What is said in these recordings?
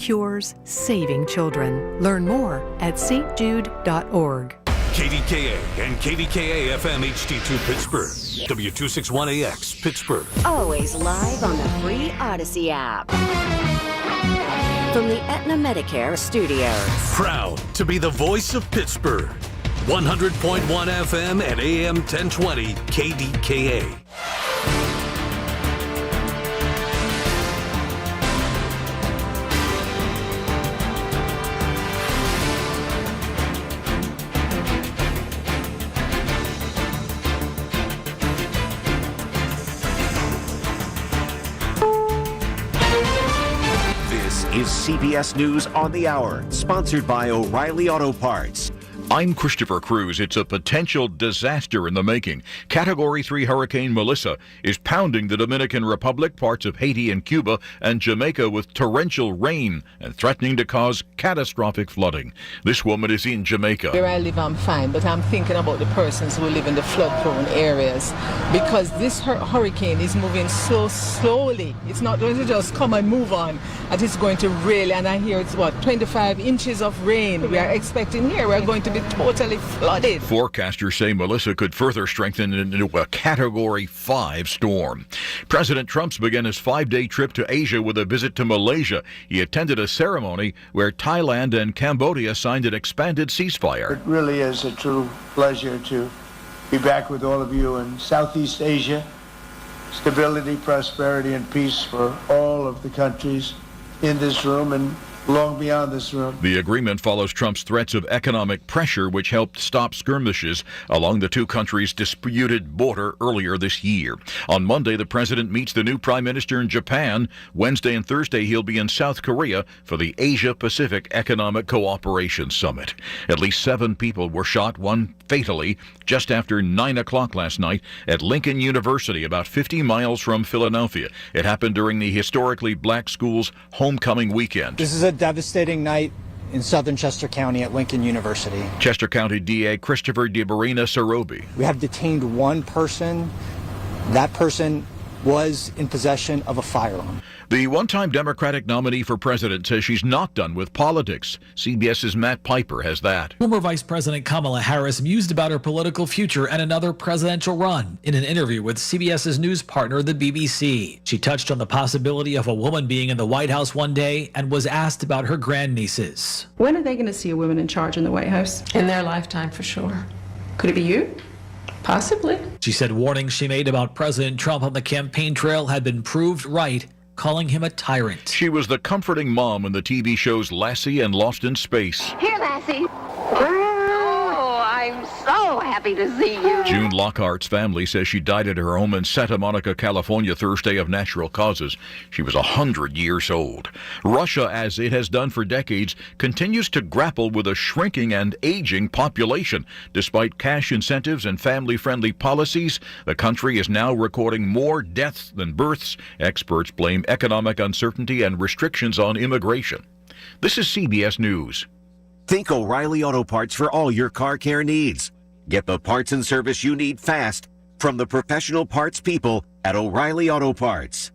cures, saving children. Learn more at stjude.org. KDKA and KDKA-FM HD2 Pittsburgh. W261AX Pittsburgh. Always live on the free Odyssey app. From the Aetna Medicare studios. Proud to be the voice of Pittsburgh. 100.1 FM and AM 1020 KDKA. Is CBS News on the Hour, sponsored by O'Reilly Auto Parts. I'm Christopher Cruz. It's a potential disaster in the making. Category 3 Hurricane Melissa is pounding the Dominican Republic, parts of Haiti and Cuba, and Jamaica with torrential rain and threatening to cause catastrophic flooding. This woman is in Jamaica. Where I live, I'm fine, but I'm thinking about the persons who live in the flood-prone areas because this hurricane is moving so slowly. It's not going to just come and move on. And it's going to really, and I hear it's 25 inches of rain we are expecting here. We're going to be totally flooded. Forecasters say Melissa could further strengthen into a Category 5 storm. President Trump's began his 5-day trip to Asia with a visit to Malaysia. He attended a ceremony where Thailand and Cambodia signed an expanded ceasefire. It really is a true pleasure to be back with all of you in Southeast Asia. Stability, prosperity, and peace for all of the countries in this room and long beyond this room. The agreement follows Trump's threats of economic pressure, which helped stop skirmishes along the two countries' disputed border earlier this year. On Monday, the president meets the new prime minister in Japan. Wednesday and Thursday, he'll be in South Korea for the Asia-Pacific Economic Cooperation Summit. At least 7 people were shot, one fatally, just after 9 o'clock last night at Lincoln University, about 50 miles from Philadelphia. It happened during the historically black school's homecoming weekend. This is a devastating night in southern Chester County at Lincoln University. Chester County DA Christopher DeBarina Sarobi. We have detained one person. That person was in possession of a firearm. The one-time Democratic nominee for president says she's not done with politics. CBS's Matt Piper has that. Former Vice President Kamala Harris mused about her political future and another presidential run in an interview with CBS's news partner, the BBC. She touched on the possibility of a woman being in the White House one day and was asked about her grandnieces. When are they going to see a woman in charge in the White House? In their lifetime, for sure. Could it be you? Possibly. She said warnings she made about President Trump on the campaign trail had been proved right, calling him a tyrant. She was the comforting mom in the TV shows Lassie and Lost in Space. Here, Lassie. Oh, I'm so happy to see you. June Lockhart's family says she died at her home in Santa Monica, California, Thursday of natural causes. She was 100 years old. Russia, as it has done for decades, continues to grapple with a shrinking and aging population. Despite cash incentives and family-friendly policies, the country is now recording more deaths than births. Experts blame economic uncertainty and restrictions on immigration. This is CBS News. Think O'Reilly Auto Parts for all your car care needs. Get the parts and service you need fast from the professional parts people at O'Reilly Auto Parts.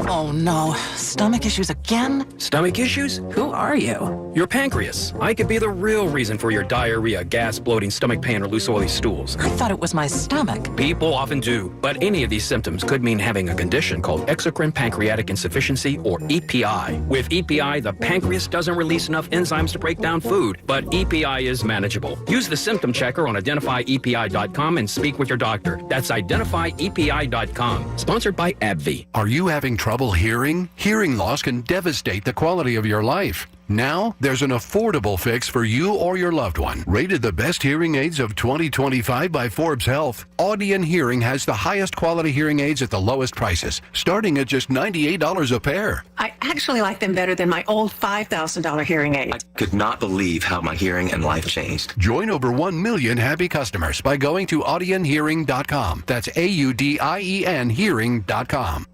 Oh no, stomach issues again? Stomach issues? Who are you? Your pancreas. I could be the real reason for your diarrhea, gas, bloating, stomach pain, or loose oily stools. I thought it was my stomach. People often do, but any of these symptoms could mean having a condition called exocrine pancreatic insufficiency, or EPI. With EPI, the pancreas doesn't release enough enzymes to break down food, but EPI is manageable. Use the symptom checker on identifyepi.com and speak with your doctor. That's identifyepi.com. Sponsored by AbbVie. Are you having trouble hearing? Hearing loss can devastate the quality of your life. Now, there's an affordable fix for you or your loved one. Rated the best hearing aids of 2025 by Forbes Health, Audion Hearing has the highest quality hearing aids at the lowest prices, starting at just $98 a pair. I actually like them better than my old $5,000 hearing aid. I could not believe how my hearing and life changed. Join over 1 million happy customers by going to audionhearing.com. That's AUDIEN hearing.com.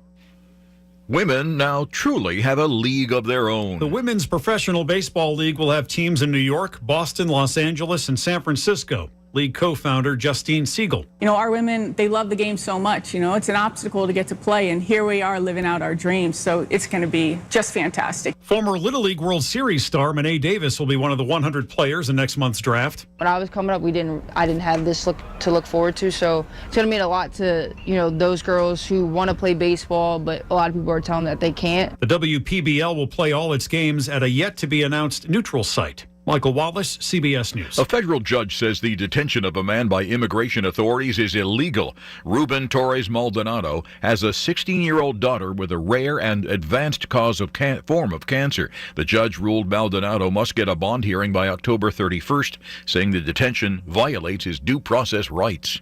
Women now truly have a league of their own. The Women's Professional Baseball League will have teams in New York, Boston, Los Angeles, and San Francisco. League co-founder Justine Siegel. You know, our women, they love the game so much. You know, it's an obstacle to get to play, and here we are living out our dreams. So it's going to be just fantastic. Former Little League World Series star Monet Davis will be one of the 100 players in next month's draft. When I was coming up, I didn't have this to look forward to, so it's going to mean a lot to, you know, those girls who want to play baseball, but a lot of people are telling them that they can't. The WPBL will play all its games at a yet-to-be-announced neutral site. Michael Wallace, CBS News. A federal judge says the detention of a man by immigration authorities is illegal. Ruben Torres Maldonado has a 16-year-old daughter with a rare and advanced form of cancer. The judge ruled Maldonado must get a bond hearing by October 31st, saying the detention violates his due process rights.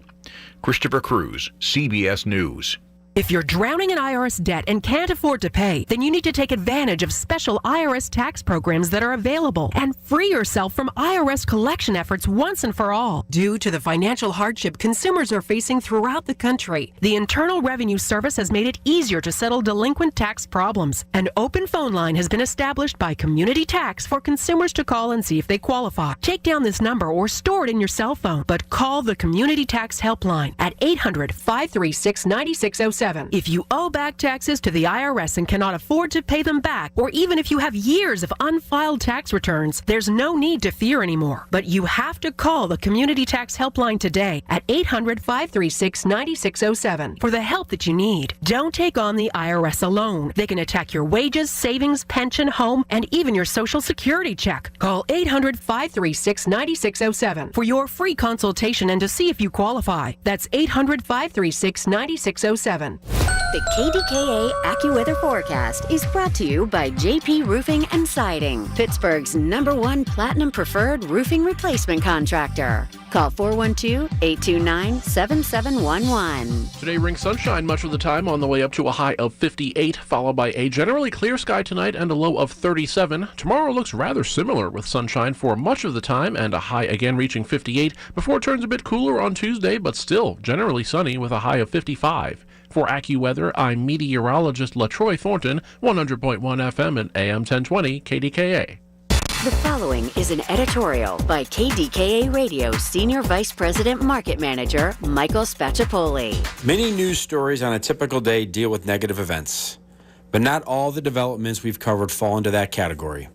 Christopher Cruz, CBS News. If you're drowning in IRS debt and can't afford to pay, then you need to take advantage of special IRS tax programs that are available and free yourself from IRS collection efforts once and for all. Due to the financial hardship consumers are facing throughout the country, the Internal Revenue Service has made it easier to settle delinquent tax problems. An open phone line has been established by Community Tax for consumers to call and see if they qualify. Take down this number or store it in your cell phone, but call the Community Tax Helpline at 800-536-9607. If you owe back taxes to the IRS and cannot afford to pay them back, or even if you have years of unfiled tax returns, there's no need to fear anymore. But you have to call the Community Tax Helpline today at 800-536-9607 for the help that you need. Don't take on the IRS alone. They can attack your wages, savings, pension, home, and even your Social Security check. Call 800-536-9607 for your free consultation and to see if you qualify. That's 800-536-9607. The KDKA AccuWeather forecast is brought to you by JP Roofing and Siding, Pittsburgh's #1 Platinum Preferred Roofing Replacement Contractor. Call 412-829-7711. Today brings sunshine much of the time on the way up to a high of 58, followed by a generally clear sky tonight and a low of 37. Tomorrow looks rather similar with sunshine for much of the time and a high again reaching 58 before it turns a bit cooler on Tuesday, but still generally sunny with a high of 55. For AccuWeather, I'm meteorologist LaTroy Thornton, 100.1 FM and AM 1020 KDKA. The following is an editorial by KDKA Radio Senior Vice President Market Manager Michael Spacciapoli. Many news stories on a typical day deal with negative events, but not all the developments we've covered fall into that category.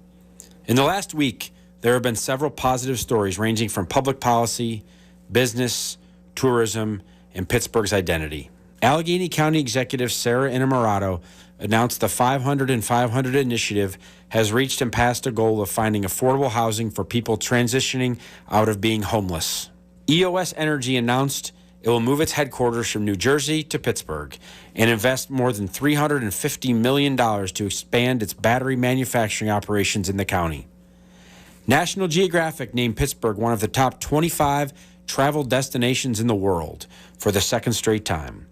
In the last week, there have been several positive stories ranging from public policy, business, tourism, and Pittsburgh's identity. Allegheny County Executive Sarah Innamorato announced the 500 and 500 initiative has reached and passed a goal of finding affordable housing for people transitioning out of being homeless. EOS Energy announced it will move its headquarters from New Jersey to Pittsburgh and invest more than $350 million to expand its battery manufacturing operations in the county. National Geographic named Pittsburgh one of the top 25 travel destinations in the world for the second straight time.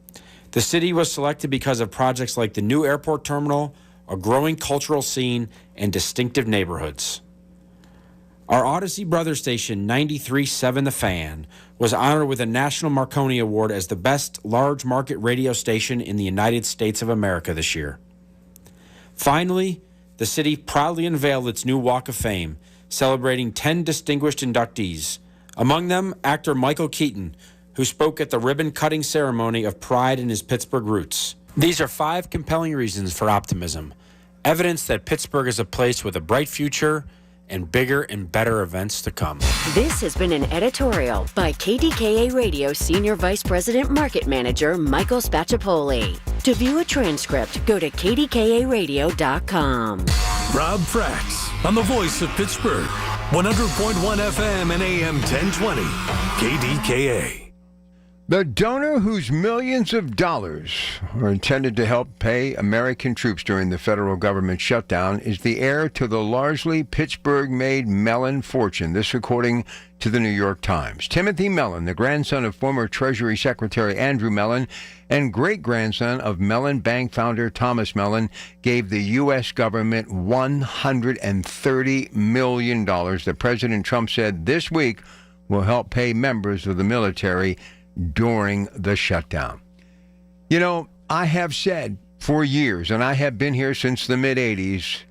The city was selected because of projects like the new airport terminal, a growing cultural scene, and distinctive neighborhoods. Our Odyssey brother station, 93.7 The Fan, was honored with a National Marconi Award as the best large market radio station in the United States of America this year. Finally, the city proudly unveiled its new Walk of Fame, celebrating 10 distinguished inductees. Among them, actor Michael Keaton, who spoke at the ribbon-cutting ceremony of pride in his Pittsburgh roots. These are 5 compelling reasons for optimism, evidence that Pittsburgh is a place with a bright future and bigger and better events to come. This has been an editorial by KDKA Radio Senior Vice President Market Manager Michael Spacciapoli. To view a transcript, go to kdkaradio.com. Rob Frax on the voice of Pittsburgh, 100.1 FM and AM 1020, KDKA. The donor whose millions of dollars are intended to help pay American troops during the federal government shutdown is the heir to the largely Pittsburgh-made Mellon fortune. This according to the New York Times. Timothy Mellon, the grandson of former Treasury Secretary Andrew Mellon and great-grandson of Mellon Bank founder Thomas Mellon, gave the U.S. government $130 million that President Trump said this week will help pay members of the military during the shutdown. You know, I have said for years, and I have been here since the mid-'80s,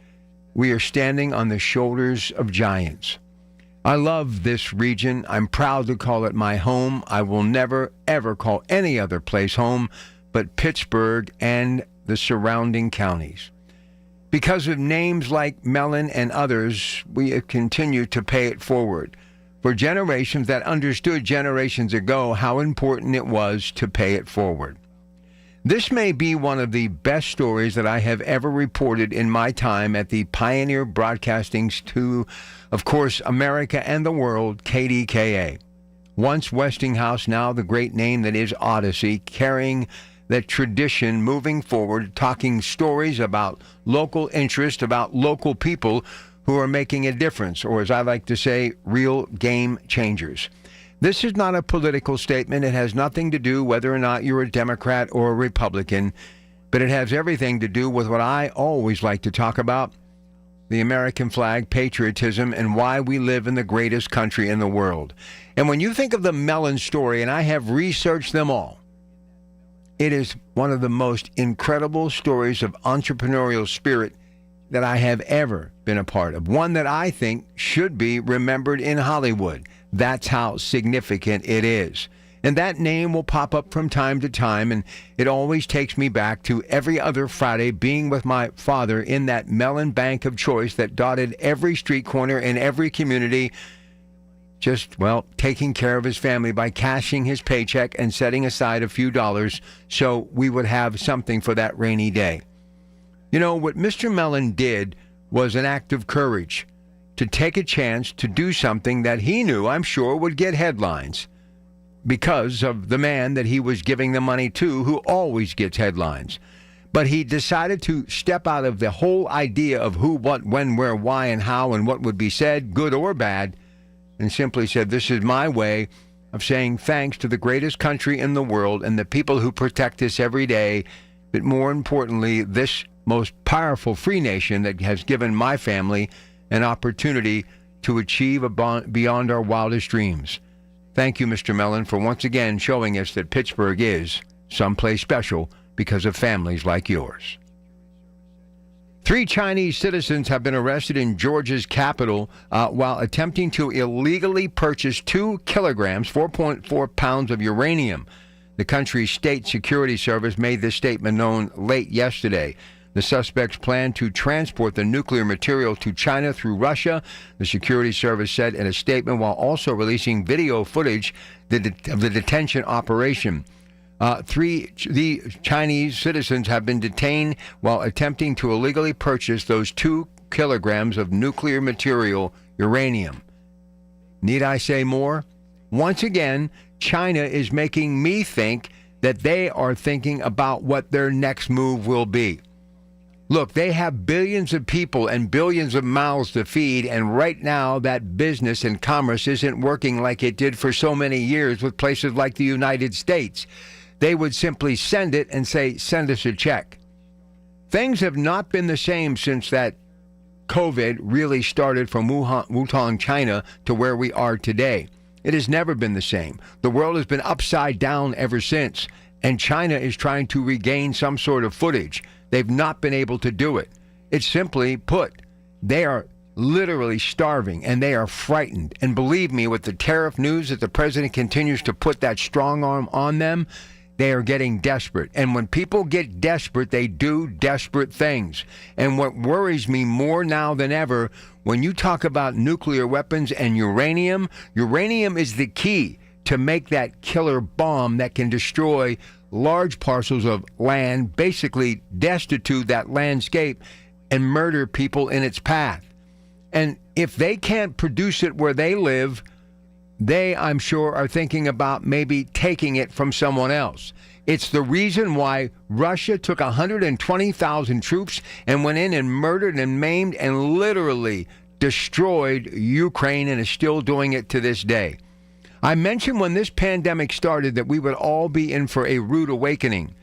we are standing on the shoulders of giants. I love this region. I'm proud to call it my home. I will never, ever call any other place home but Pittsburgh and the surrounding counties. Because of names like Mellon and others, we have continued to pay it forward. For generations that understood generations ago how important it was to pay it forward. This may be one of the best stories that I have ever reported in my time at the pioneer broadcastings to, of course, America and the world, KDKA. Once Westinghouse, now the great name that is Odyssey, carrying that tradition moving forward, talking stories about local interest, about local people who are making a difference, or as I like to say, real game changers. This is not a political statement. It has nothing to do whether or not you're a Democrat or a Republican, but it has everything to do with what I always like to talk about, the American flag, patriotism, and why we live in the greatest country in the world. And when you think of the Mellon story, and I have researched them all, it is one of the most incredible stories of entrepreneurial spirit that I have ever been a part of. One that I think should be remembered in Hollywood. That's how significant it is. And that name will pop up from time to time, and it always takes me back to every other Friday being with my father in that Mellon bank of choice that dotted every street corner in every community, just, well, taking care of his family by cashing his paycheck and setting aside a few dollars so we would have something for that rainy day. You know, what Mr. Mellon did was an act of courage to take a chance to do something that he knew, I'm sure, would get headlines because of the man that he was giving the money to, who always gets headlines. But he decided to step out of the whole idea of who, what, when, where, why, and how, and what would be said, good or bad, and simply said, this is my way of saying thanks to the greatest country in the world and the people who protect us every day, but more importantly, this most powerful free nation that has given my family an opportunity to achieve beyond our wildest dreams. Thank you, Mr. Mellon, for once again showing us that Pittsburgh is someplace special because of families like yours. 3 Chinese citizens have been arrested in Georgia's capital while attempting to illegally purchase 2 kilograms, 4.4 pounds of uranium. The country's state security service made this statement known late yesterday. The suspects plan to transport the nuclear material to China through Russia, the security service said in a statement, while also releasing video footage of the detention operation. 3 Chinese citizens have been detained while attempting to illegally purchase those 2 kilograms of nuclear material, uranium. Need I say more? Once again, China is making me think that they are thinking about what their next move will be. Look, they have billions of people and billions of mouths to feed, and right now that business and commerce isn't working like it did for so many years with places like the United States. They would simply send it and say, send us a check. Things have not been the same since that COVID really started from Wuhan, China, to where we are today. It has never been the same. The world has been upside down ever since, and China is trying to regain some sort of footage. They've not been able to do it. It's simply put, they are literally starving, and they are frightened. And believe me, with the tariff news that the president continues to put that strong arm on them, they are getting desperate. And when people get desperate, they do desperate things. And what worries me more now than ever, when you talk about nuclear weapons and uranium, uranium is the key to make that killer bomb that can destroy large parcels of land, basically destitute that landscape and murder people in its path. And if they can't produce it where they live, they, I'm sure, are thinking about maybe taking it from someone else. It's the reason why Russia took 120,000 troops and went in and murdered and maimed and literally destroyed Ukraine, and is still doing it to this day. I mentioned when this pandemic started that we would all be in for a rude awakening.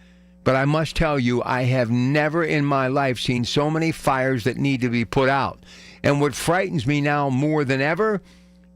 But I must tell you, I have never in my life seen so many fires that need to be put out. And what frightens me now more than ever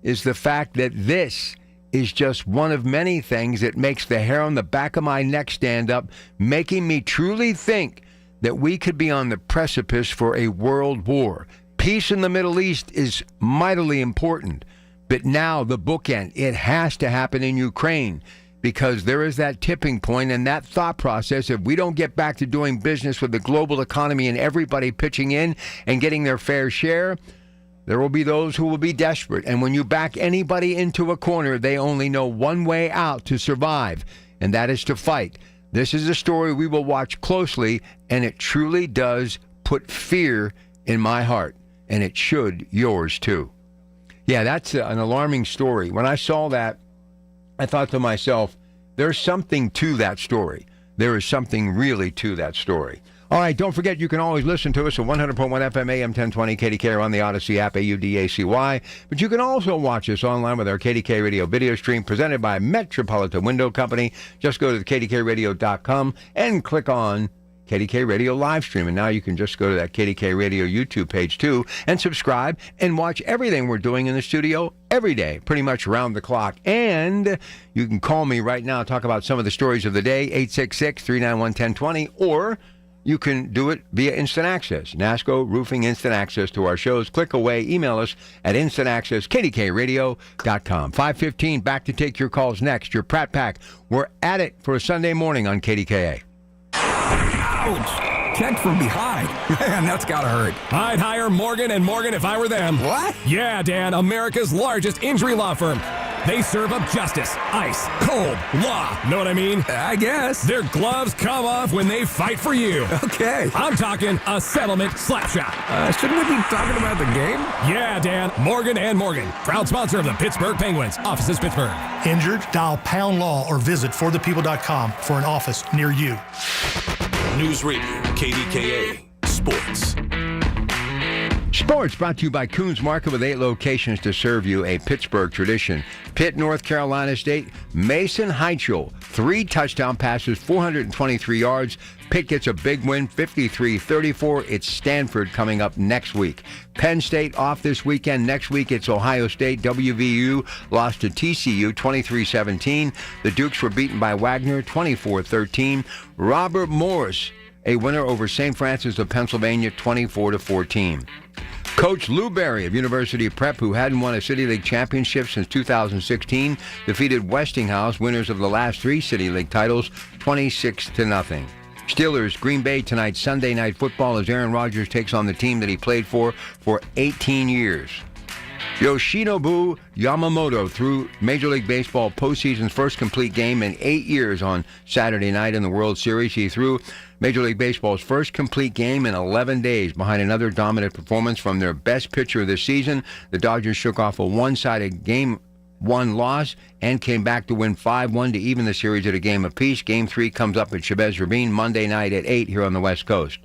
is the fact that this is just one of many things that makes the hair on the back of my neck stand up, making me truly think that we could be on the precipice for a world war. Peace in the Middle East is mightily important, But now the bookend, it has to happen in Ukraine, because there is that tipping point and that thought process. If we don't get back to doing business with the global economy and everybody pitching in and getting their fair share, there will be those who will be desperate. And when you back anybody into a corner, they only know one way out to survive, and that is to fight. This is a story we will watch closely, and it truly does put fear in my heart, and it should yours too. Yeah, that's an alarming story. When I saw that, I thought to myself, there's something to that story. There is something really to that story. All right, don't forget, you can always listen to us at 100.1 FM, AM 1020, KDKA, or on the Odyssey app, AUDACY. But you can also watch us online with our KDKA Radio video stream presented by Metropolitan Window Company. Just go to the KDKRadio.com and click on KDKA Radio Livestream. And now you can just go to that KDKA Radio YouTube page, too, and subscribe and watch everything we're doing in the studio every day, pretty much around the clock. And you can call me right now, talk about some of the stories of the day, 866-391-1020, or you can do it via Instant Access. NASCO Roofing Instant Access to our shows. Click away. Email us at instantaccess@kdkradio.com. 5:15, back to take your calls next. Your Pratt Pack. We're at it for a Sunday morning on KDKA. Ouch! Kicked from behind. Man, that's gotta hurt. I'd hire Morgan & Morgan if I were them. What? Yeah, Dan, America's largest injury law firm. They serve up justice, ice, cold, law. Know what I mean? I guess. Their gloves come off when they fight for you. Okay. I'm talking a settlement slapshot. Shouldn't we be talking about the game? Yeah, Dan, Morgan & Morgan. Proud sponsor of the Pittsburgh Penguins. Offices Pittsburgh. Injured? Dial Pound Law or visit forthepeople.com for an office near you. News Radio, KDKA, Sports. Sports brought to you by Coons Market with 8 locations to serve you a Pittsburgh tradition. Pitt, North Carolina State, Mason Heichel, 3 touchdown passes, 423 yards. Pitt gets a big win, 53-34. It's Stanford coming up next week. Penn State off this weekend. Next week, it's Ohio State. WVU lost to TCU 23-17. The Dukes were beaten by Wagner 24-13. Robert Morris, a winner over St. Francis of Pennsylvania 24-14. Coach Lou Berry of University Prep, who hadn't won a City League championship since 2016, defeated Westinghouse, winners of the last 3 City League titles, 26-0. Steelers, Green Bay tonight, Sunday Night Football, as Aaron Rodgers takes on the team that he played for 18 years. Yoshinobu Yamamoto threw Major League Baseball postseason's first complete game in 8 years on Saturday night in the World Series. He threw Major League Baseball's first complete game in 11 days behind another dominant performance from their best pitcher this season. The Dodgers shook off a one-sided Game 1 loss and came back to win 5-1 to even the series at a game apiece. Game 3 comes up at Chavez Ravine Monday night at 8 here on the West Coast.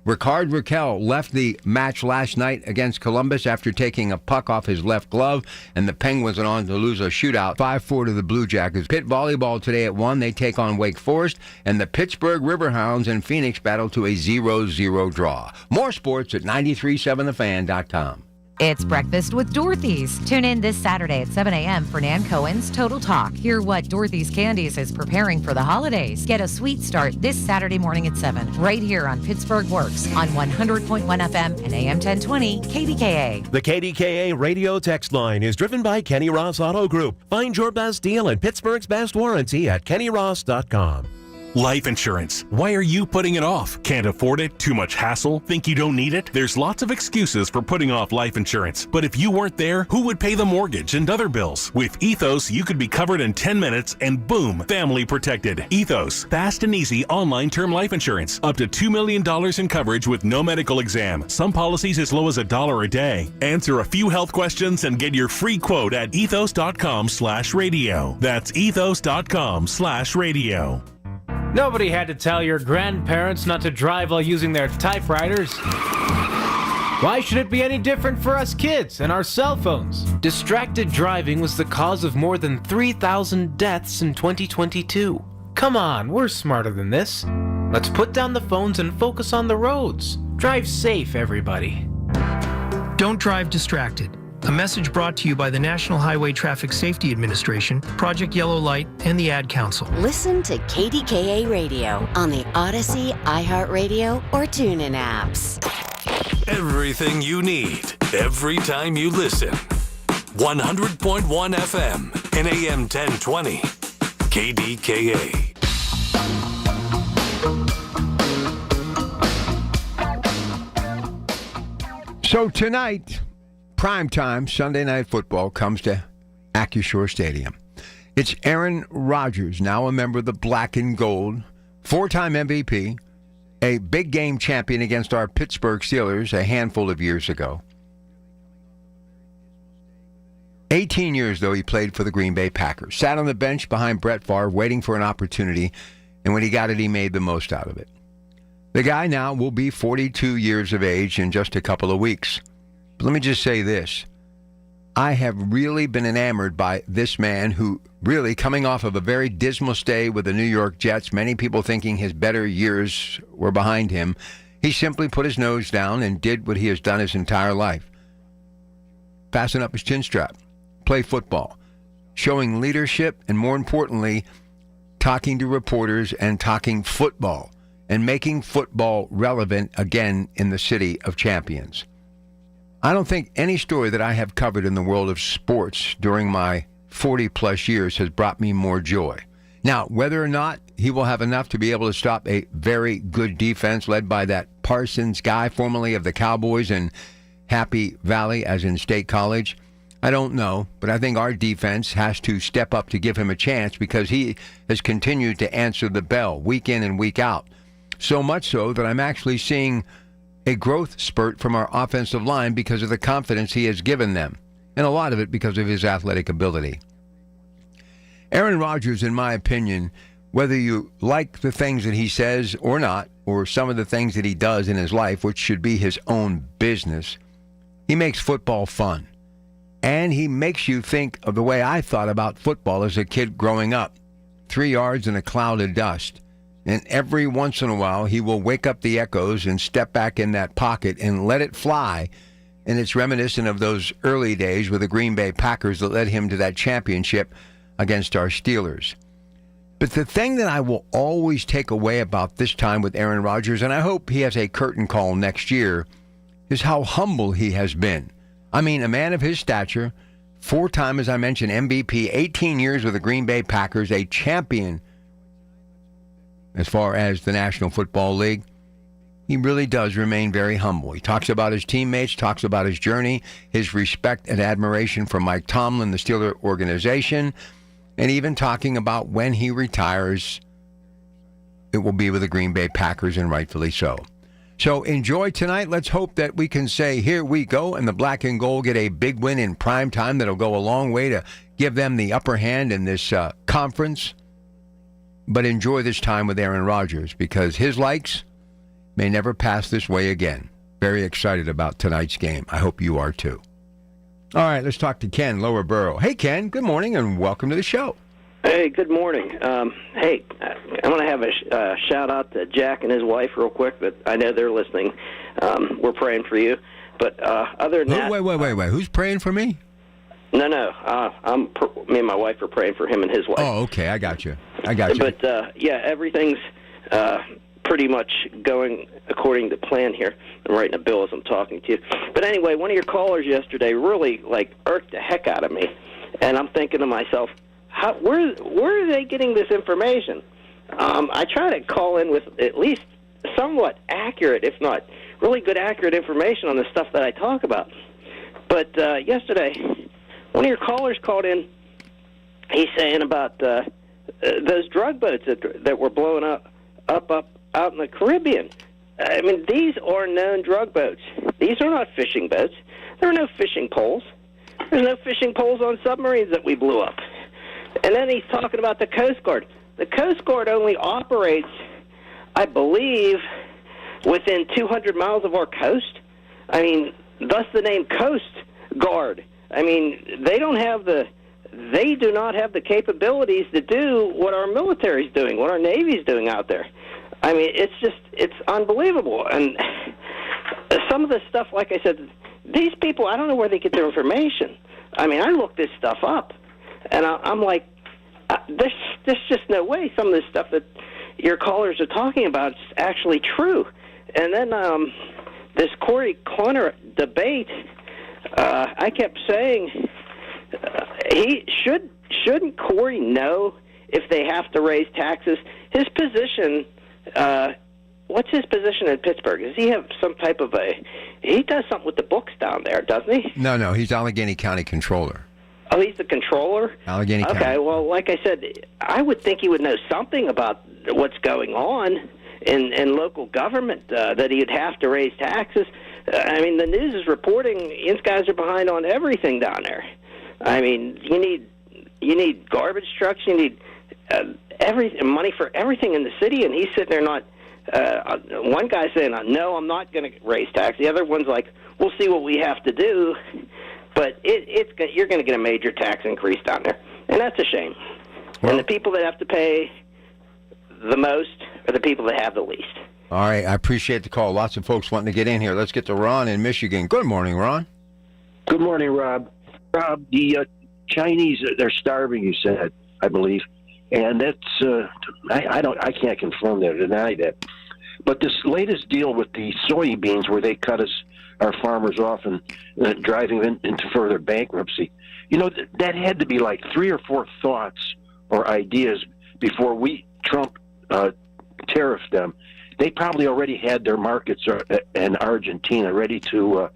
Ricard Raquel left the match last night against Columbus after taking a puck off his left glove, and the Penguins went on to lose a shootout 5-4 to the Blue Jackets. Pitt volleyball today at 1. They take on Wake Forest, and the Pittsburgh Riverhounds and Phoenix battle to a 0-0 draw. More sports at 937thefan.com. It's Breakfast with Dorothy's. Tune in this Saturday at 7 a.m. for Nan Cohen's Total Talk. Hear what Dorothy's Candies is preparing for the holidays. Get a sweet start this Saturday morning at 7, right here on Pittsburgh Works on 100.1 FM and AM 1020 KDKA. The KDKA radio text line is driven by Kenny Ross Auto Group. Find your best deal and Pittsburgh's best warranty at kennyross.com. Life insurance. Why are you putting it off? Can't afford it? Too much hassle? Think you don't need it? There's lots of excuses for putting off life insurance. But if you weren't there, who would pay the mortgage and other bills? With Ethos, you could be covered in 10 minutes and boom, family protected. Ethos, fast and easy online term life insurance. Up to $2 million in coverage with no medical exam. Some policies as low as $1 a day. Answer a few health questions and get your free quote at ethos.com/radio. That's ethos.com/radio. Nobody had to tell your grandparents not to drive while using their typewriters. Why should it be any different for us kids and our cell phones? Distracted driving was the cause of more than 3,000 deaths in 2022. Come on, we're smarter than this. Let's put down the phones and focus on the roads. Drive safe, everybody. Don't drive distracted. A message brought to you by the National Highway Traffic Safety Administration, Project Yellow Light, and the Ad Council. Listen to KDKA Radio on the Odyssey, iHeartRadio, or TuneIn apps. Everything you need, every time you listen. 100.1 FM and AM 1020. KDKA. So tonight, primetime Sunday Night Football comes to Accushore Stadium. It's Aaron Rodgers, now a member of the Black and Gold, four-time MVP, a big game champion against our Pittsburgh Steelers a handful of years ago. 18 years, though, he played for the Green Bay Packers. Sat on the bench behind Brett Favre waiting for an opportunity, and when he got it, he made the most out of it. The guy now will be 42 years of age in just a couple of weeks. But let me just say this. I have really been enamored by this man who really, coming off of a very dismal stay with the New York Jets, many people thinking his better years were behind him, he simply put his nose down and did what he has done his entire life. Fasten up his chin strap, play football, showing leadership, and more importantly, talking to reporters and talking football, and making football relevant again in the city of champions. I don't think any story that I have covered in the world of sports during my 40-plus years has brought me more joy. Now, whether or not he will have enough to be able to stop a very good defense led by that Parsons guy, formerly of the Cowboys in Happy Valley, as in State College, I don't know, but I think our defense has to step up to give him a chance because he has continued to answer the bell week in and week out. So much so that I'm actually seeing a growth spurt from our offensive line because of the confidence he has given them, and a lot of it because of his athletic ability. Aaron Rodgers, in my opinion, whether you like the things that he says or not, or some of the things that he does in his life, which should be his own business, he makes football fun. And he makes you think of the way I thought about football as a kid growing up. 3 yards in a cloud of dust. And every once in a while, he will wake up the echoes and step back in that pocket and let it fly. And it's reminiscent of those early days with the Green Bay Packers that led him to that championship against our Steelers. But the thing that I will always take away about this time with Aaron Rodgers, and I hope he has a curtain call next year, is how humble he has been. I mean, a man of his stature, four-time, as I mentioned, MVP, 18 years with the Green Bay Packers, a champion as far as the National Football League, he really does remain very humble. He talks about his teammates, talks about his journey, his respect and admiration for Mike Tomlin, the Steeler organization, and even talking about when he retires, it will be with the Green Bay Packers, and rightfully so. So enjoy tonight. Let's hope that we can say, here we go, and the Black and Gold get a big win in prime time that'll go a long way to give them the upper hand in this conference. But enjoy this time with Aaron Rodgers because his likes may never pass this way again. Very excited about tonight's game. I hope you are too. All right, let's talk to Ken, Lower Borough. Hey, Ken, good morning and welcome to the show. Hey, good morning. Hey, I want to have a shout-out to Jack and his wife real quick, but I know they're listening. We're praying for you. But other than that... Wait. Who's praying for me? No. Me and my wife are praying for him and his wife. Oh, okay. I got you. But, yeah, everything's pretty much going according to plan here. I'm writing a bill as I'm talking to you. But anyway, one of your callers yesterday really, irked the heck out of me. And I'm thinking to myself, where are they getting this information? I try to call in with at least somewhat accurate, if not really good accurate information on the stuff that I talk about. But yesterday, one of your callers called in. He's saying about those drug boats that were blowing up out in the Caribbean. I mean, these are known drug boats. These are not fishing boats. There are no fishing poles. There's no fishing poles on submarines that we blew up. And then he's talking about the Coast Guard. The Coast Guard only operates, I believe, within 200 miles of our coast. I mean, thus the name Coast Guard. I mean, they do not have the capabilities to do what our military's doing, what our Navy's doing out there. I mean, it's unbelievable. And some of the stuff, like I said, these people, I don't know where they get their information. I mean, I look this stuff up, and I'm like, there's just no way some of this stuff that your callers are talking about is actually true. And then this Corey Connor debate, I kept saying Shouldn't Corey know if they have to raise taxes? His position, what's his position in Pittsburgh? Does he have some type of he does something with the books down there, doesn't he? No, he's Allegheny County Controller. Oh, he's the controller? Allegheny County. Okay, well, like I said, I would think he would know something about what's going on in local government, that he'd have to raise taxes. I mean, the news is reporting these guys are behind on everything down there. I mean, you need garbage trucks, you need money for everything in the city, and he's sitting there not. One guy saying, "No, I'm not going to raise tax." The other one's like, "We'll see what we have to do." But you're going to get a major tax increase down there, and that's a shame. Well, and the people that have to pay the most are the people that have the least. All right, I appreciate the call. Lots of folks wanting to get in here. Let's get to Ron in Michigan. Good morning, Ron. Good morning, Rob. Rob, the Chinese, they're starving, you said, I believe. And that's, I can't confirm that or deny that. But this latest deal with the soybeans where they cut our farmers off and driving them into further bankruptcy, that had to be like 3 or 4 thoughts or ideas before Trump tariffed them. They probably already had their markets in Argentina ready to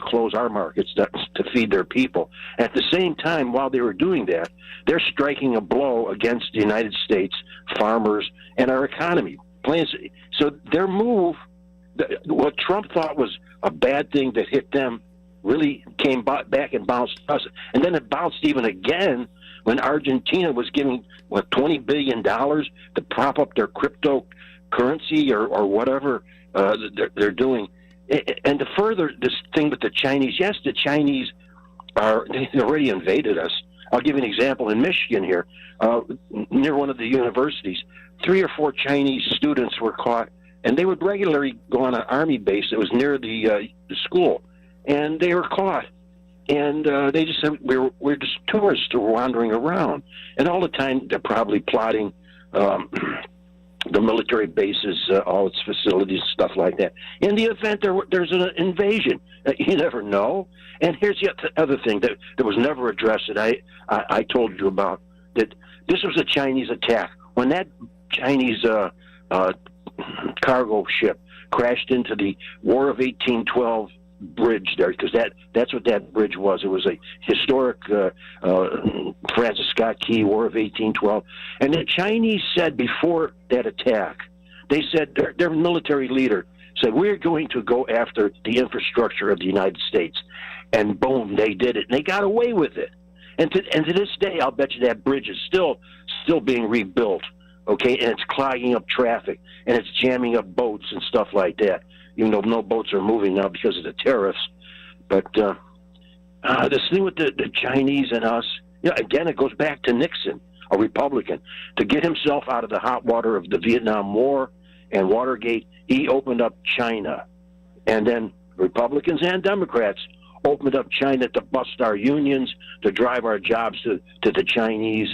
close our markets to feed their people. At the same time, while they were doing that, they're striking a blow against the United States farmers and our economy. So their move, what Trump thought was a bad thing that hit them, really came back and bounced us. And then it bounced even again when Argentina was giving, $20 billion to prop up their cryptocurrency or whatever they're doing. And to further this thing with the Chinese, yes, the Chinese they already invaded us. I'll give you an example. In Michigan here, near one of the universities, 3 or 4 Chinese students were caught, and they would regularly go on an army base that was near the school, and they were caught. And they just said, we're just tourists wandering around. And all the time, they're probably plotting the military bases, all its facilities, stuff like that. In the event there's an invasion, you never know. And here's the other thing that was never addressed that I told you about, that this was a Chinese attack. When that Chinese cargo ship crashed into the War of 1812 bridge there, because that's what that bridge was. It was a historic Francis Scott Key, War of 1812. And the Chinese said before that attack, they said their military leader said, we're going to go after the infrastructure of the United States. And boom, they did it. And they got away with it. And to this day, I'll bet you that bridge is still being rebuilt, okay? And it's clogging up traffic, and it's jamming up boats and stuff like that, even though no boats are moving now because of the tariffs. But this thing with the Chinese and us, again, it goes back to Nixon, a Republican. To get himself out of the hot water of the Vietnam War and Watergate, he opened up China. And then Republicans and Democrats opened up China to bust our unions, to drive our jobs to the Chinese.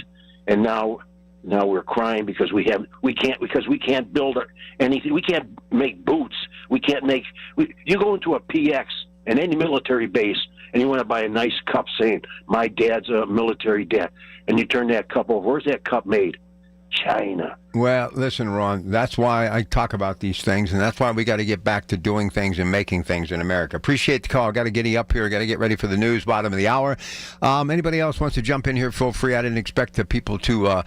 And now we're crying because we can't build anything. We can't make boots. We can't make. You go into a PX in any military base and you want to buy a nice cup saying, "My dad's a military dad," and you turn that cup over. Where's that cup made? China. Well, listen, Ron, that's why I talk about these things, and that's why we got to get back to doing things and making things in America. Appreciate the call. Got to get you up here. Got to get ready for the news, bottom of the hour. Anybody else wants to jump in here, feel free. I didn't expect the people to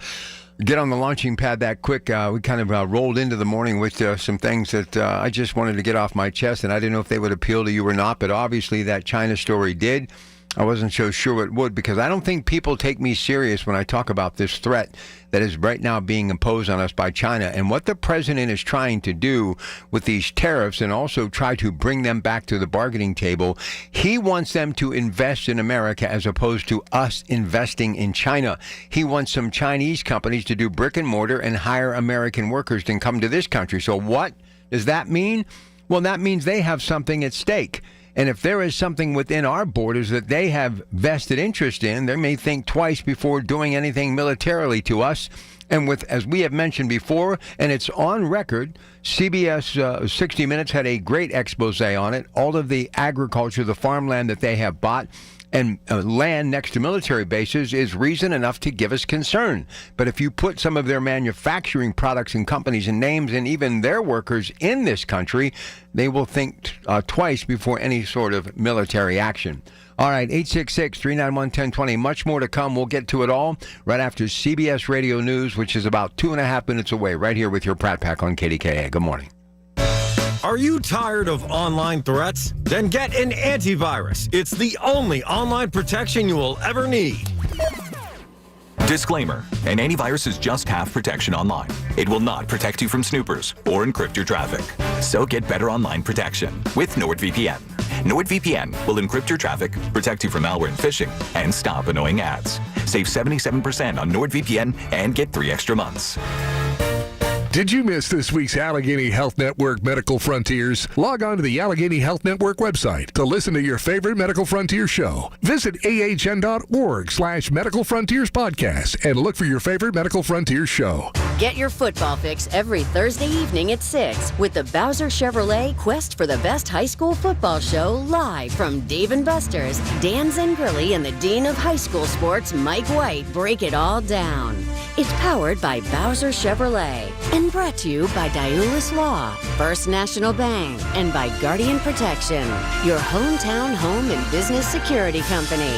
get on the launching pad that quick. We kind of rolled into the morning with some things that I just wanted to get off my chest, and I didn't know if they would appeal to you or not, but obviously that China story did. I wasn't so sure it would, because I don't think people take me serious when I talk about this threat that is right now being imposed on us by China. And what the president is trying to do with these tariffs, and also try to bring them back to the bargaining table, he wants them to invest in America as opposed to us investing in China. He wants some Chinese companies to do brick and mortar and hire American workers to come to this country. So what does that mean? Well, that means they have something at stake. And if there is something within our borders that they have vested interest in, they may think twice before doing anything militarily to us. And with, as we have mentioned before, and it's on record, CBS 60 Minutes had a great expose on it, all of the agriculture, the farmland that they have bought. And land next to military bases is reason enough to give us concern. But if you put some of their manufacturing products and companies and names and even their workers in this country, they will think twice before any sort of military action. All right, 866-391-1020. Much more to come. We'll get to it all right after CBS Radio News, which is about 2.5 minutes away, right here with your Pratt Pack on KDKA. Good morning. Are you tired of online threats? Then get an antivirus. It's the only online protection you will ever need. Disclaimer, an antivirus is just half protection online. It will not protect you from snoopers or encrypt your traffic. So get better online protection with NordVPN. NordVPN will encrypt your traffic, protect you from malware and phishing, and stop annoying ads. Save 77% on NordVPN and get 3 extra months. Did you miss this week's Allegheny Health Network Medical Frontiers? Log on to the Allegheny Health Network website to listen to your favorite Medical Frontier show. Visit ahn.org/Medical Frontiers podcast and look for your favorite Medical Frontiers show. Get your football fix every Thursday evening at 6 with the Bowser Chevrolet Quest for the Best High School Football Show live from Dave & Buster's. Dan Zangrilli and the Dean of High School Sports, Mike White, break it all down. It's powered by Bowser Chevrolet and brought to you by Diulis Law, First National Bank, and by Guardian Protection, your hometown home and business security company.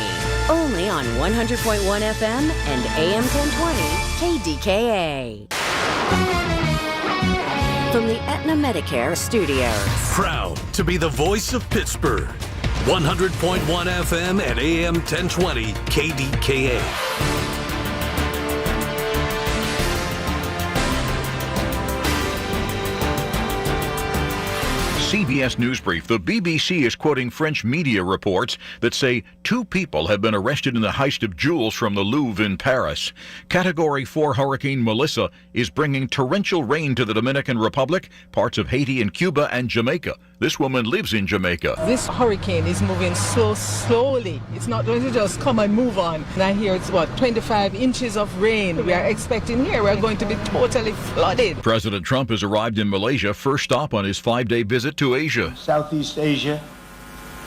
Only on 100.1 FM and AM 1020 KDKA. From the Aetna Medicare Studios. Proud to be the voice of Pittsburgh. 100.1 FM and AM 1020 KDKA. CBS News Brief. The BBC is quoting French media reports that say 2 people have been arrested in the heist of jewels from the Louvre in Paris. Category 4 Hurricane Melissa is bringing torrential rain to the Dominican Republic, parts of Haiti and Cuba, and Jamaica. This woman lives in Jamaica. This hurricane is moving so slowly. It's not going to just come and move on. And I hear it's 25 inches of rain we are expecting here. We're going to be totally flooded. President Trump has arrived in Malaysia, first stop on his 5-day visit to Asia. Southeast Asia,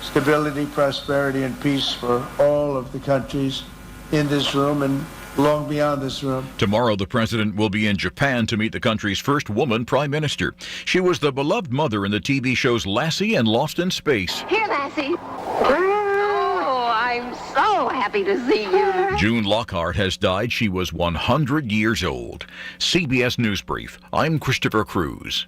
stability, prosperity, and peace for all of the countries in this room and long beyond this room. Tomorrow, the president will be in Japan to meet the country's first woman prime minister. She was the beloved mother in the TV shows Lassie and Lost in Space. Here, Lassie. Oh, I'm so happy to see you. June Lockhart has died. She was 100 years old. CBS News Brief. I'm Christopher Cruz.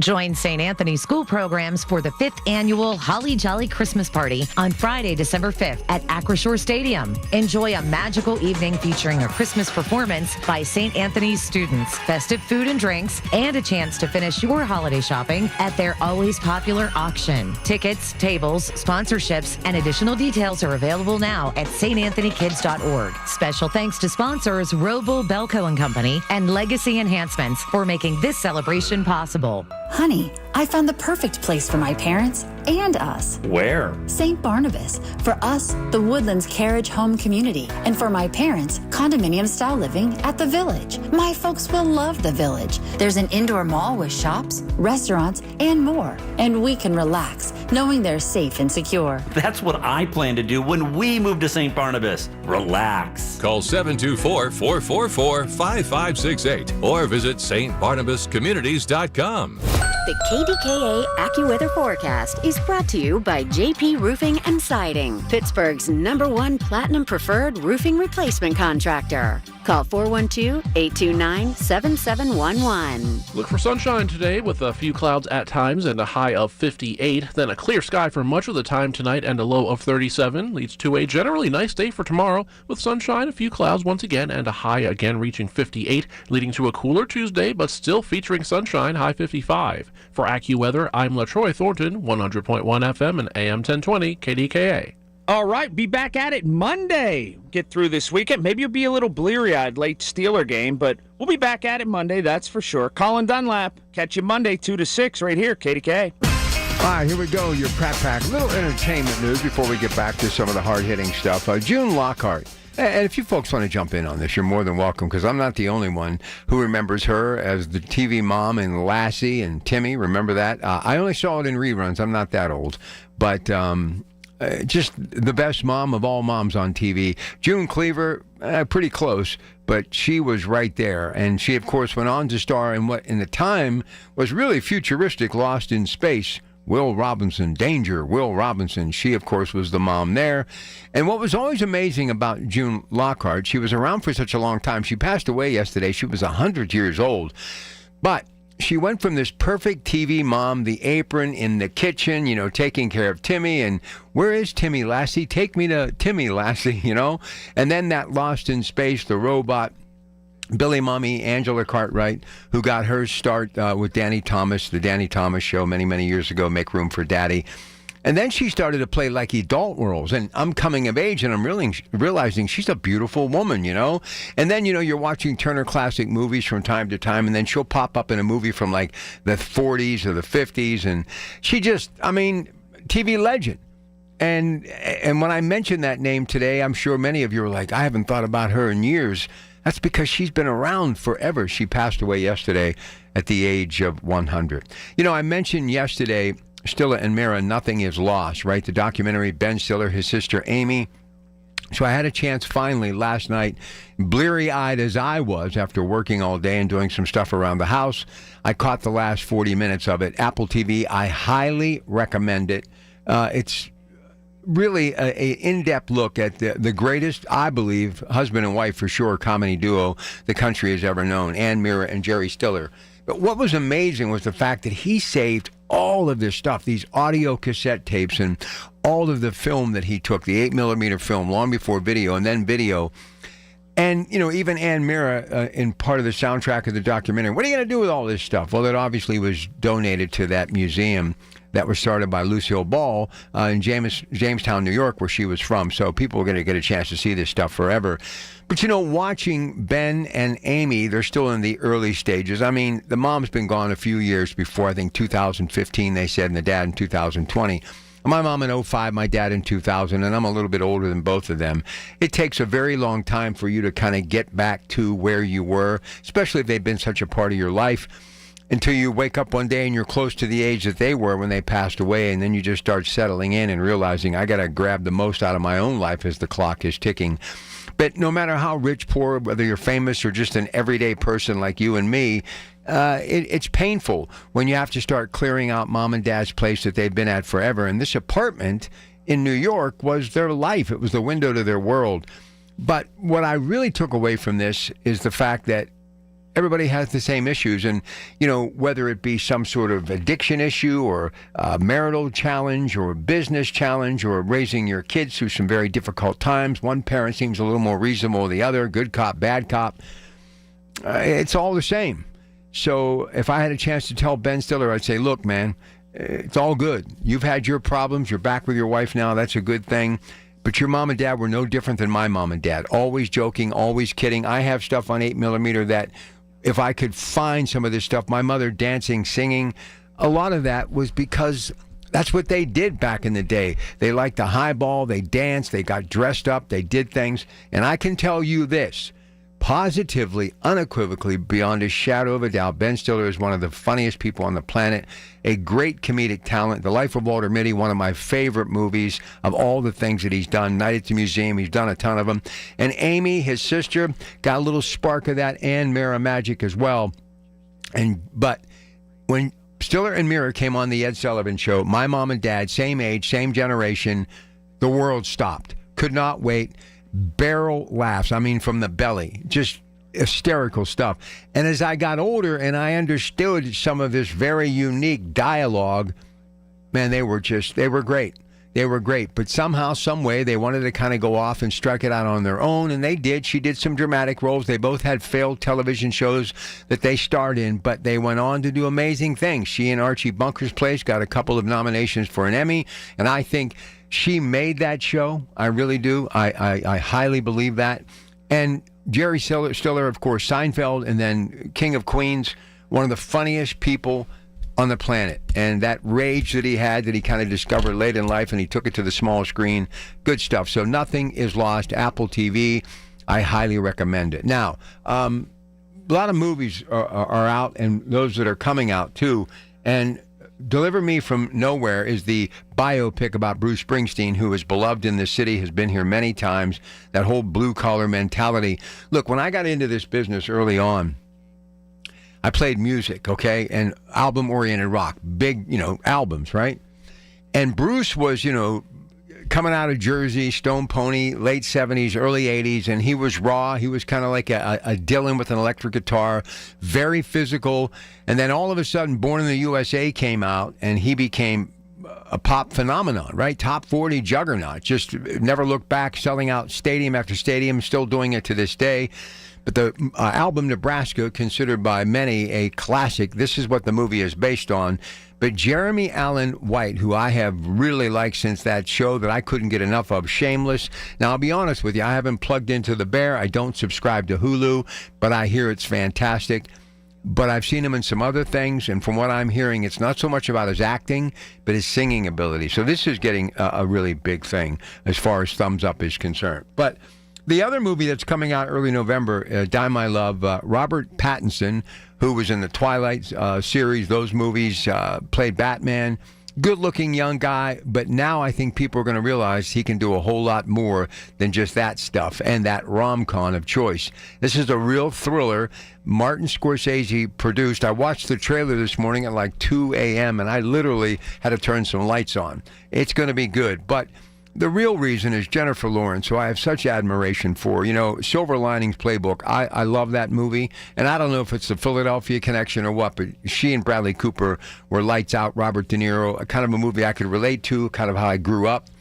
Join St. Anthony School Programs for the 5th Annual Holly Jolly Christmas Party on Friday, December 5th at Acrisure Stadium. Enjoy a magical evening featuring a Christmas performance by St. Anthony's students, festive food and drinks, and a chance to finish your holiday shopping at their always popular auction. Tickets, tables, sponsorships, and additional details are available now at stanthonykids.org. Special thanks to sponsors Roval, Belco & Company and Legacy Enhancements for making this celebration possible. Honey, I found the perfect place for my parents and us. Where? St. Barnabas. For us, the Woodlands Carriage Home Community. And for my parents, condominium-style living at the Village. My folks will love the Village. There's an indoor mall with shops, restaurants, and more. And we can relax, knowing they're safe and secure. That's what I plan to do when we move to St. Barnabas. Relax. Call 724-444-5568 or visit stbarnabascommunities.com. The KDKA AccuWeather forecast is brought to you by JP Roofing and Siding, Pittsburgh's #1 Platinum Preferred Roofing Replacement Contractor. Call 412-829-7711. Look for sunshine today with a few clouds at times and a high of 58. Then a clear sky for much of the time tonight and a low of 37 leads to a generally nice day for tomorrow with sunshine, a few clouds once again, and a high again reaching 58, leading to a cooler Tuesday but still featuring sunshine, high 55. For AccuWeather, I'm LaTroy Thornton, 100.1 FM and AM 1020 KDKA. All right, be back at it Monday. Get through this weekend. Maybe you'll be a little bleary-eyed late Steeler game, but we'll be back at it Monday, that's for sure. Colin Dunlap, catch you Monday 2 to 6 right here, KDKA. All right, here we go, your Pratt Pack. A little entertainment news before we get back to some of the hard-hitting stuff. June Lockhart. And if you folks want to jump in on this, you're more than welcome, because I'm not the only one who remembers her as the TV mom in Lassie and Timmy. Remember that? I only saw it in reruns. I'm not that old. But just the best mom of all moms on TV. June Cleaver, pretty close, but she was right there. And she, of course, went on to star in what in the time was really futuristic Lost in Space. Will Robinson, Danger, Will Robinson. She, of course, was the mom there. And what was always amazing about June Lockhart, she was around for such a long time. She passed away yesterday. She was 100 years old. But she went from this perfect TV mom, the apron in the kitchen, you know, taking care of Timmy. And where is Timmy, Lassie? Take me to Timmy, Lassie, you know. And then that Lost in Space, the robot, Billy Mommy, Angela Cartwright, who got her start with Danny Thomas, the Danny Thomas Show many, many years ago, Make Room for Daddy. And then she started to play like adult roles. And I'm coming of age, and I'm realizing she's a beautiful woman, you know. And then, you know, you're watching Turner Classic Movies from time to time, and then she'll pop up in a movie from like the 40s or the 50s. And she just, I mean, TV legend. And when I mentioned that name today, I'm sure many of you are like, I haven't thought about her in years. That's because she's been around forever. She passed away yesterday at the age of 100. You know, I mentioned yesterday, Stilla and Mira, Nothing is Lost, right? The documentary, Ben Stiller, his sister Amy. So I had a chance finally last night, bleary-eyed as I was after working all day and doing some stuff around the house. I caught the last 40 minutes of it. Apple TV, I highly recommend it. It's really an in-depth look at the greatest, I believe, husband and wife for sure, comedy duo the country has ever known, Ann Mira and Jerry Stiller. But what was amazing was the fact that he saved all of this stuff, these audio cassette tapes and all of the film that he took, the 8mm film, long before video, and then video. And, you know, even Ann Mira, in part of the soundtrack of the documentary, what are you going to do with all this stuff? Well, it obviously was donated to that museum that was started by Lucille Ball in Jamestown, New York, where she was from. So people are going to get a chance to see this stuff forever. But, you know, watching Ben and Amy, they're still in the early stages. I mean, the mom's been gone a few years before, I think 2015, they said, and the dad in 2020. My mom in 2005, my dad in 2000, and I'm a little bit older than both of them. It takes a very long time for you to kind of get back to where you were, especially if they've been such a part of your life, until you wake up one day and you're close to the age that they were when they passed away, and then you just start settling in and realizing I got to grab the most out of my own life as the clock is ticking. But no matter how rich, poor, whether you're famous or just an everyday person like you and me, it's painful when you have to start clearing out mom and dad's place that they've been at forever. And this apartment in New York was their life. It was the window to their world. But what I really took away from this is the fact that everybody has the same issues. And, you know, whether it be some sort of addiction issue or a marital challenge or a business challenge or raising your kids through some very difficult times, one parent seems a little more reasonable than the other, good cop, bad cop. It's all the same. So if I had a chance to tell Ben Stiller, I'd say, look, man, it's all good. You've had your problems. You're back with your wife now. That's a good thing. But your mom and dad were no different than my mom and dad. Always joking, always kidding. I have stuff on 8mm that if I could find some of this stuff, my mother dancing, singing, a lot of that was because that's what they did back in the day. They liked to highball, they danced, they got dressed up, they did things. And I can tell you this, positively, unequivocally, beyond a shadow of a doubt, Ben Stiller is one of the funniest people on the planet, a great comedic talent. The Life of Walter Mitty, one of my favorite movies of all the things that he's done. Night at the Museum, he's done a ton of them. And Amy, his sister, got a little spark of that Ann Mira magic as well. But when Stiller and Mira came on the Ed Sullivan Show, my mom and dad, same age, same generation, the world stopped. Could not wait. Barrel laughs, I mean, from the belly, just hysterical stuff. And as I got older and I understood some of this very unique dialogue, man, they were great. They were great. But somehow, some way, they wanted to kind of go off and strike it out on their own, and they did. She did some dramatic roles. They both had failed television shows that they starred in, but they went on to do amazing things. She and Archie Bunker's Place got a couple of nominations for an Emmy, and I think she made that show. I really do. I highly believe that. And Jerry Stiller, of course, Seinfeld, and then King of Queens, one of the funniest people on the planet. And that rage that he had, that he kind of discovered late in life, and he took it to the small screen. Good stuff. So Nothing is Lost, Apple TV. I highly recommend it. Now, a lot of movies are out, and those that are coming out, too. And Deliver Me from Nowhere is the biopic about Bruce Springsteen, who is beloved in the city, has been here many times, that whole blue-collar mentality. Look, when I got into this business early on, I played music, okay, and album-oriented rock, big, albums, right? And Bruce was, coming out of Jersey, Stone Pony, late 70s, early 80s, and he was raw. He was kind of like a Dylan with an electric guitar, very physical. And then all of a sudden, Born in the USA came out, and he became a pop phenomenon, right? Top 40 juggernaut. Just never looked back, selling out stadium after stadium, still doing it to this day. But the album Nebraska, considered by many a classic, this is what the movie is based on. But Jeremy Allen White, who I have really liked since that show that I couldn't get enough of, Shameless. Now, I'll be honest with you, I haven't plugged into The Bear. I don't subscribe to Hulu, but I hear it's fantastic. But I've seen him in some other things, and from what I'm hearing, it's not so much about his acting, but his singing ability. So this is getting a really big thing as far as thumbs up is concerned. But the other movie that's coming out early November, Die My Love, Robert Pattinson, who was in the Twilight series, those movies, played Batman. Good-looking young guy, but now I think people are going to realize he can do a whole lot more than just that stuff and that rom-com of choice. This is a real thriller. Martin Scorsese produced. I watched the trailer this morning at like 2 a.m., and I literally had to turn some lights on. It's going to be good, but the real reason is Jennifer Lawrence, who I have such admiration for. Silver Linings Playbook, I love that movie. And I don't know if it's the Philadelphia connection or what, but she and Bradley Cooper were lights out. Robert De Niro, kind of a movie I could relate to, kind of how I grew up.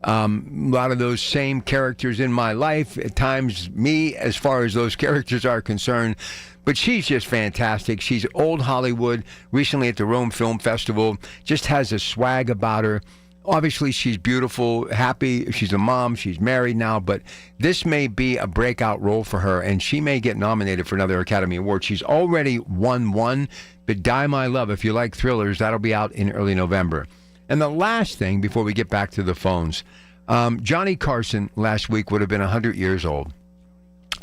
A lot of those same characters in my life, at times me, as far as those characters are concerned. But she's just fantastic. She's old Hollywood, recently at the Rome Film Festival, just has a swag about her. Obviously, she's beautiful, happy. She's a mom. She's married now. But this may be a breakout role for her, and she may get nominated for another Academy Award. She's already won one, but Die My Love, if you like thrillers, that'll be out in early November. And the last thing, before we get back to the phones, Johnny Carson last week would have been 100 years old.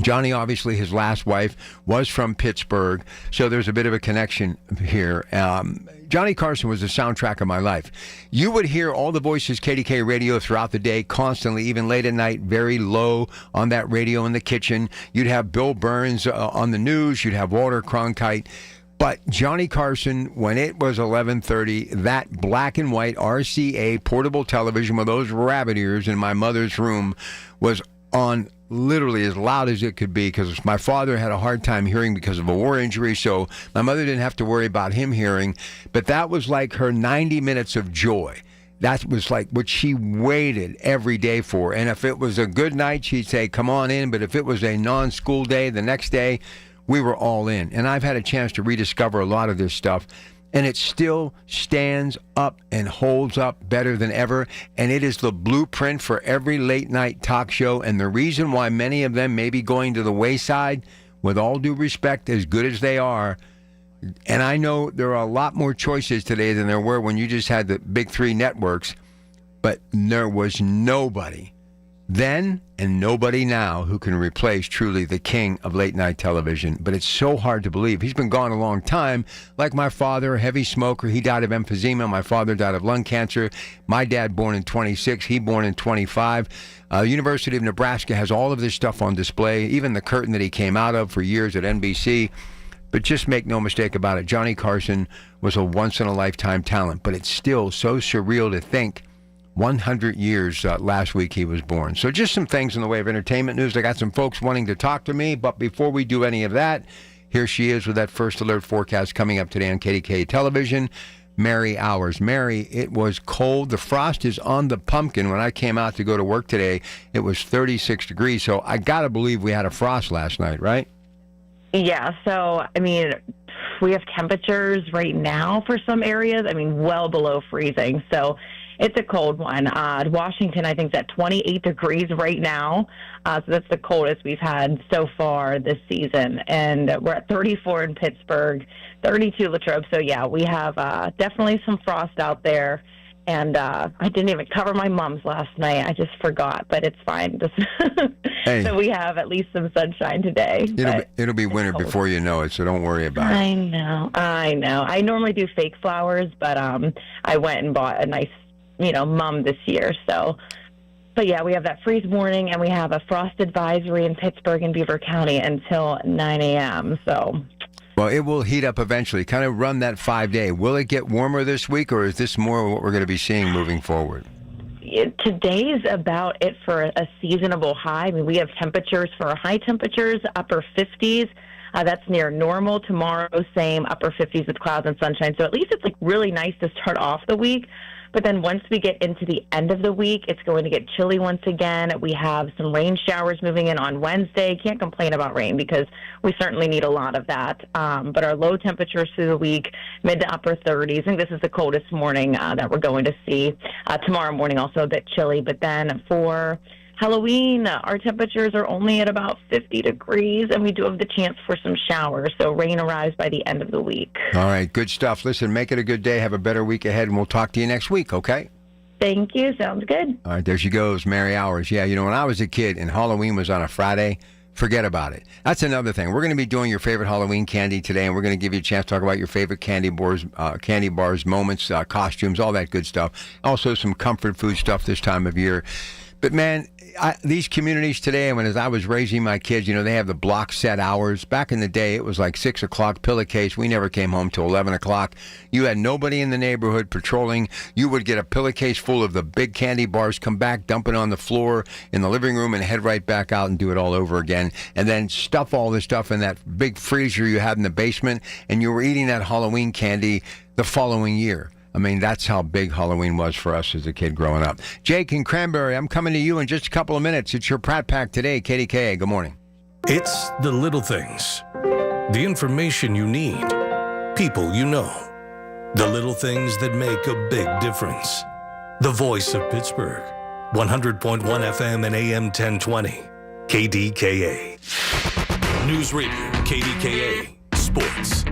Johnny, obviously, his last wife was from Pittsburgh, so there's a bit of a connection here. Johnny Carson was the soundtrack of my life. You would hear all the voices, KDKA radio, throughout the day, constantly, even late at night, very low on that radio in the kitchen. You'd have Bill Burns on the news. You'd have Walter Cronkite. But Johnny Carson, when it was 11:30, that black and white RCA portable television with those rabbit ears in my mother's room was on literally as loud as it could be, because my father had a hard time hearing because of a war injury, so my mother didn't have to worry about him hearing. But that was like her 90 minutes of joy. That was like what she waited every day for. And if it was a good night, she'd say, come on in. But if it was a non-school day, the next day, we were all in. And I've had a chance to rediscover a lot of this stuff. And it still stands up and holds up better than ever. And it is the blueprint for every late-night talk show. And the reason why many of them may be going to the wayside, with all due respect, as good as they are, and I know there are a lot more choices today than there were when you just had the big three networks, but there was nobody then and nobody now who can replace truly the king of late-night television. But it's so hard to believe. He's been gone a long time. Like my father, a heavy smoker. He died of emphysema. My father died of lung cancer. My dad born in 26. He born in 25. University of Nebraska has all of this stuff on display, even the curtain that he came out of for years at NBC. But just make no mistake about it, Johnny Carson was a once-in-a-lifetime talent. But it's still so surreal to think 100 years last week he was born. So just some things in the way of entertainment news. I got some folks wanting to talk to me, but before we do any of that, here she is with that first alert forecast coming up today on KDKA Television. Mary Hours. Mary, it was cold. The frost is on the pumpkin. When I came out to go to work today, it was 36 degrees. So I got to believe we had a frost last night, right? Yeah, so, I mean, we have temperatures right now for some areas, well below freezing. So it's a cold one. Washington, I think, is at 28 degrees right now. So that's the coldest we've had so far this season. And we're at 34 in Pittsburgh, 32 Latrobe. So, yeah, we have definitely some frost out there. And I didn't even cover my mom's last night. I just forgot, but it's fine. Hey. So we have at least some sunshine today. It'll be winter before you know it, so don't worry about it. I know. I normally do fake flowers, but I went and bought a nice, mum this year. So, but yeah, we have that freeze warning, and we have a frost advisory in Pittsburgh and Beaver County until 9 a.m. So. Well, it will heat up eventually. Kind of run that 5-day. Will it get warmer this week, or is this more what we're going to be seeing moving forward? Today's about it for a seasonable high. I mean, we have temperatures for high temperatures, upper 50s. That's near normal. Tomorrow, same, upper 50s with clouds and sunshine. So at least it's really nice to start off the week. But then once we get into the end of the week, it's going to get chilly once again. We have some rain showers moving in on Wednesday. Can't complain about rain because we certainly need a lot of that. But our low temperatures through the week, mid to upper 30s. I think this is the coldest morning that we're going to see. Tomorrow morning also a bit chilly. But then for Halloween, our temperatures are only at about 50 degrees, and we do have the chance for some showers. So rain arrives by the end of the week. All right, good stuff. Listen, make it a good day. Have a better week ahead, and we'll talk to you next week, okay? Thank you. Sounds good. All right, there she goes, Mary Hours. Yeah, when I was a kid and Halloween was on a Friday, forget about it. That's another thing. We're going to be doing your favorite Halloween candy today, and we're going to give you a chance to talk about your favorite candy bars, moments, costumes, all that good stuff. Also some comfort food stuff this time of year. But, man, these communities today, as I was raising my kids, they have the block set hours. Back in the day, it was like 6 o'clock, pillowcase. We never came home till 11 o'clock. You had nobody in the neighborhood patrolling. You would get a pillowcase full of the big candy bars, come back, dump it on the floor in the living room, and head right back out and do it all over again. And then stuff all this stuff in that big freezer you had in the basement, and you were eating that Halloween candy the following year. I mean, that's how big Halloween was for us as a kid growing up. Jake in Cranberry, I'm coming to you in just a couple of minutes. It's your Pratt Pack today, KDKA. Good morning. It's the little things. The information you need. People you know. The little things that make a big difference. The voice of Pittsburgh. 100.1 FM and AM 1020. KDKA. News Radio, KDKA. Sports.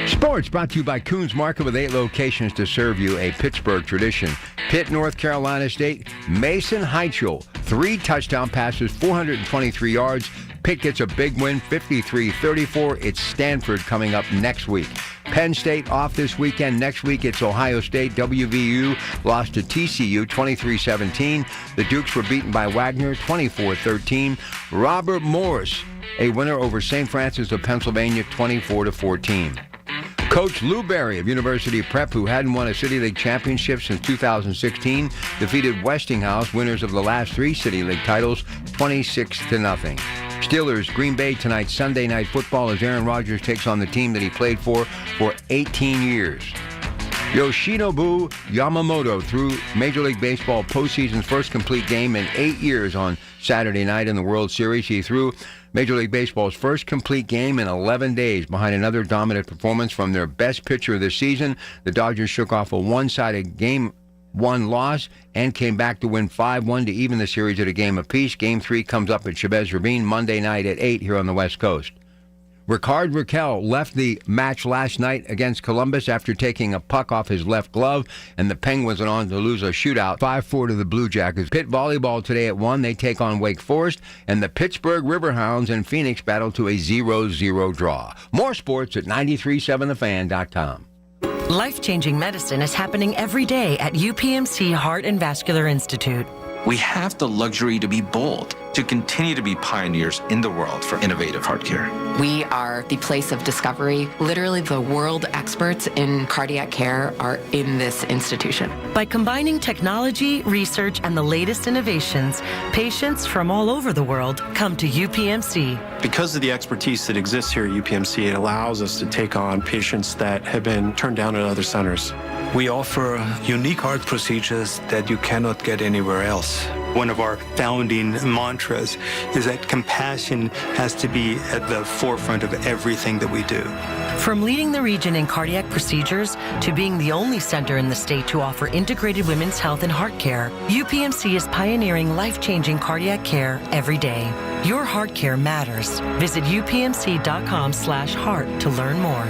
Sports brought to you by Coons Market with 8 locations to serve you a Pittsburgh tradition. Pitt, North Carolina State, Mason Heichel, 3 touchdown passes, 423 yards. Pitt gets a big win, 53-34. It's Stanford coming up next week. Penn State off this weekend. Next week, it's Ohio State. WVU lost to TCU 23-17. The Dukes were beaten by Wagner 24-13. Robert Morris, a winner over St. Francis of Pennsylvania 24-14. Coach Lou Berry of University Prep, who hadn't won a City League championship since 2016, defeated Westinghouse, winners of the last 3 City League titles, 26-0. Steelers, Green Bay tonight, Sunday Night Football, as Aaron Rodgers takes on the team that he played for 18 years. Yoshinobu Yamamoto threw Major League Baseball postseason's first complete game in 8 years on Saturday night in the World Series. He threw Major League Baseball's first complete game in 11 days behind another dominant performance from their best pitcher this season. The Dodgers shook off a one-sided Game 1 loss and came back to win 5-1 to even the series at a game apiece. Game 3 comes up at Chavez Ravine Monday night at 8 here on the West Coast. Ricard Raquel left the match last night against Columbus after taking a puck off his left glove, and the Penguins went on to lose a shootout 5-4 to the Blue Jackets. Pitt volleyball today at 1. They take on Wake Forest, and the Pittsburgh Riverhounds and Phoenix battle to a 0-0 draw. More sports at 937thefan.com. Life-changing medicine is happening every day at UPMC Heart and Vascular Institute. We have the luxury to be bold, to continue to be pioneers in the world for innovative heart care. We are the place of discovery. Literally, the world experts in cardiac care are in this institution. By combining technology, research, and the latest innovations, patients from all over the world come to UPMC. Because of the expertise that exists here at UPMC, it allows us to take on patients that have been turned down at other centers. We offer unique heart procedures that you cannot get anywhere else. One of our founding mantras is that compassion has to be at the forefront of everything that we do. From leading the region in cardiac procedures to being the only center in the state to offer integrated women's health and heart care, UPMC is pioneering life-changing cardiac care every day. Your heart care matters. Visit upmc.com/heart to learn more.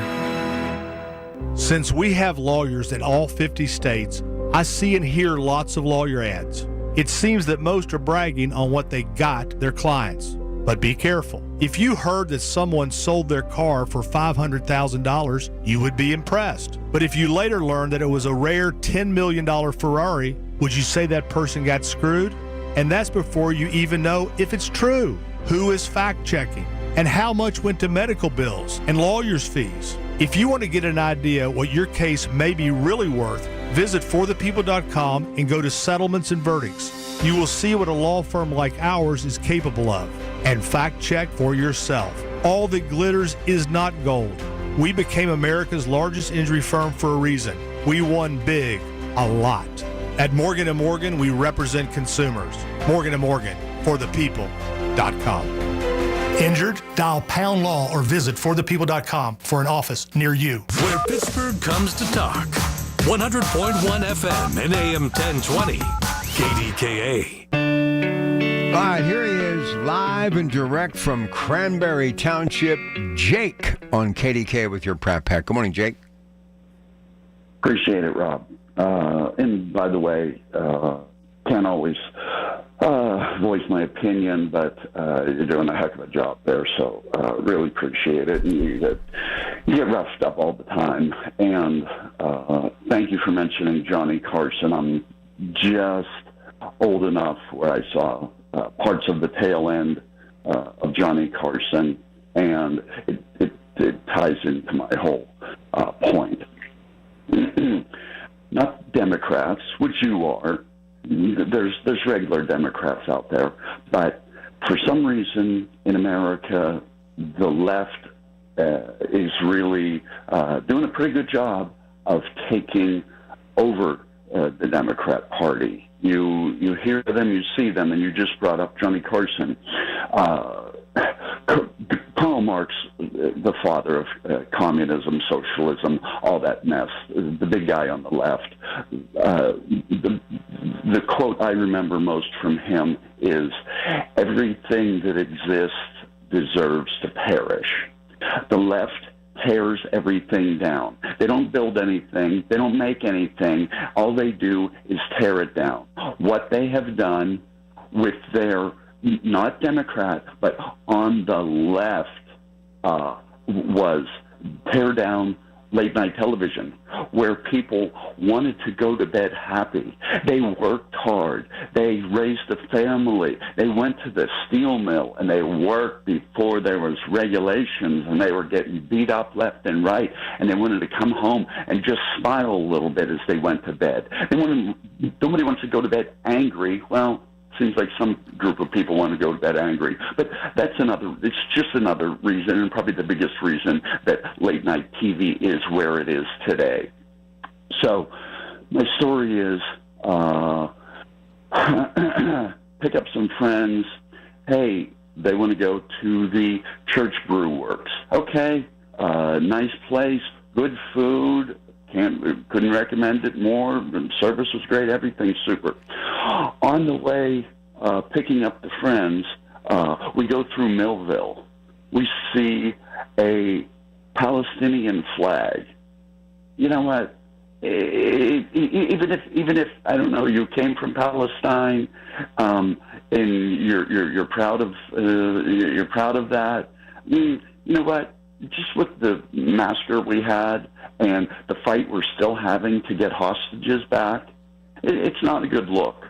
Since we have lawyers in all 50 states, I see and hear lots of lawyer ads. It seems that most are bragging on what they got their clients. But be careful. If you heard that someone sold their car for $500,000, you would be impressed. But if you later learned that it was a rare $10 million Ferrari, would you say that person got screwed? And that's before you even know if it's true. Who is fact-checking? And how much went to medical bills and lawyers' fees? If you want to get an idea what your case may be really worth, visit forthepeople.com and go to Settlements and Verdicts. You will see what a law firm like ours is capable of. And fact-check for yourself. All that glitters is not gold. We became America's largest injury firm for a reason. We won big, a lot. At Morgan & Morgan, we represent consumers. Morgan & Morgan, forthepeople.com. Injured? Dial pound law or visit forthepeople.com for an office near you. Where Pittsburgh comes to talk. 100.1 FM and AM 1020. KDKA. All right, here he is, live and direct from Cranberry Township, Jake on KDKA with your Pratt Pack. Good morning, Jake. Appreciate it, Rob. And by the way, can't always voice my opinion, but you're doing a heck of a job there, so really appreciate it. And you get roughed up all the time. And thank you for mentioning Johnny Carson. I'm just old enough where I saw parts of the tail end of Johnny Carson, and it ties into my whole point. Not Democrats, which you are. There's regular Democrats out there, but for some reason in America, the left is really doing a pretty good job of taking over the Democrat Party. You hear them, you see them, and you just brought up Johnny Carson. Karl Marx, the father of communism, socialism, all that mess, the big guy on the left. The quote I remember most from him is, "Everything that exists deserves to perish." The left tears everything down. They don't build anything. They don't make anything. All they do is tear it down. What they have done with their, not Democrat, but on the left, was tear down late night television, where people wanted to go to bed happy. They worked hard. They raised a family. They went to the steel mill and they worked before there was regulations, and they were getting beat up left and right, and they wanted to come home and just smile a little bit as they went to bed. Nobody wants to go to bed angry. Well, seems like some group of people want to go to bed angry. But it's just another reason, and probably the biggest reason, that late night TV is where it is today. So my story is pick up some friends. Hey, they want to go to the Church Brew Works. Okay, nice place, good food. Couldn't recommend it more. The service was great. Everything's super. On the way, picking up the friends, we go through Millville. We see a Palestinian flag. You know what? Even if I don't know, you came from Palestine, and you're proud of that. You know what? Just with the master we had and the fight we're still having to get hostages back, it's not a good look.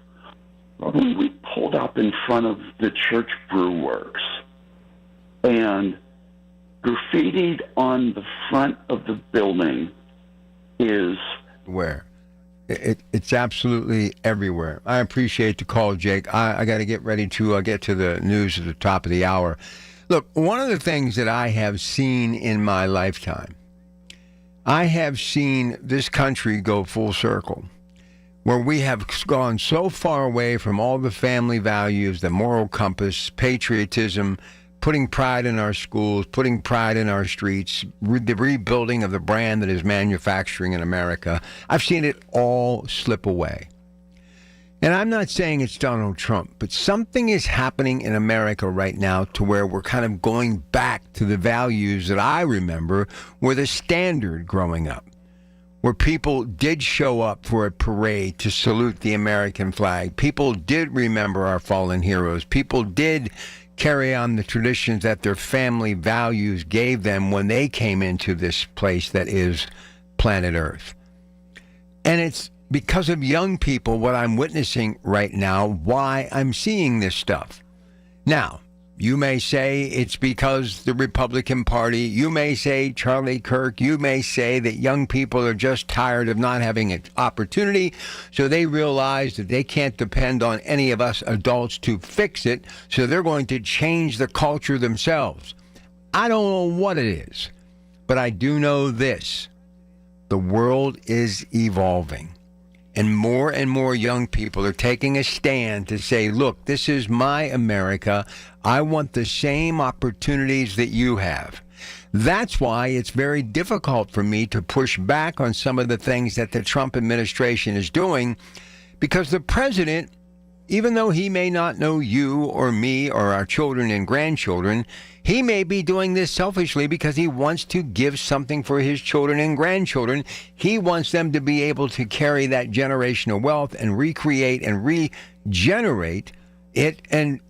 When we pulled up in front of the Church Brew Works, and graffitied on the front of the building is... Where? It's absolutely everywhere. I appreciate the call, Jake. I got to get ready to get to the news at the top of the hour. Look, one of the things that I have seen in my lifetime, I have seen this country go full circle, where we have gone so far away from all the family values, the moral compass, patriotism, putting pride in our schools, putting pride in our streets, the rebuilding of the brand that is manufacturing in America. I've seen it all slip away. And I'm not saying it's Donald Trump, but something is happening in America right now to where we're kind of going back to the values that I remember were the standard growing up. where people did show up for a parade to salute the American flag. People did remember our fallen heroes. People did carry on the traditions that their family values gave them when they came into this place that is planet Earth. And it's because of young people, what I'm witnessing right now, why I'm seeing this stuff. Now, you may say it's because the Republican Party. You may say Charlie Kirk. You may say that young people are just tired of not having an opportunity, so they realize that they can't depend on any of us adults to fix it, so they're going to change the culture themselves. I don't know what it is, but I do know this. The world is evolving. And more young people are taking a stand to say, look, this is my America. I want the same opportunities that you have. That's why it's very difficult for me to push back on some of the things that the Trump administration is doing, because the president, even though he may not know you or me or our children and grandchildren, he may be doing this selfishly because he wants to give something for his children and grandchildren. He wants them to be able to carry that generational wealth and recreate and regenerate it and,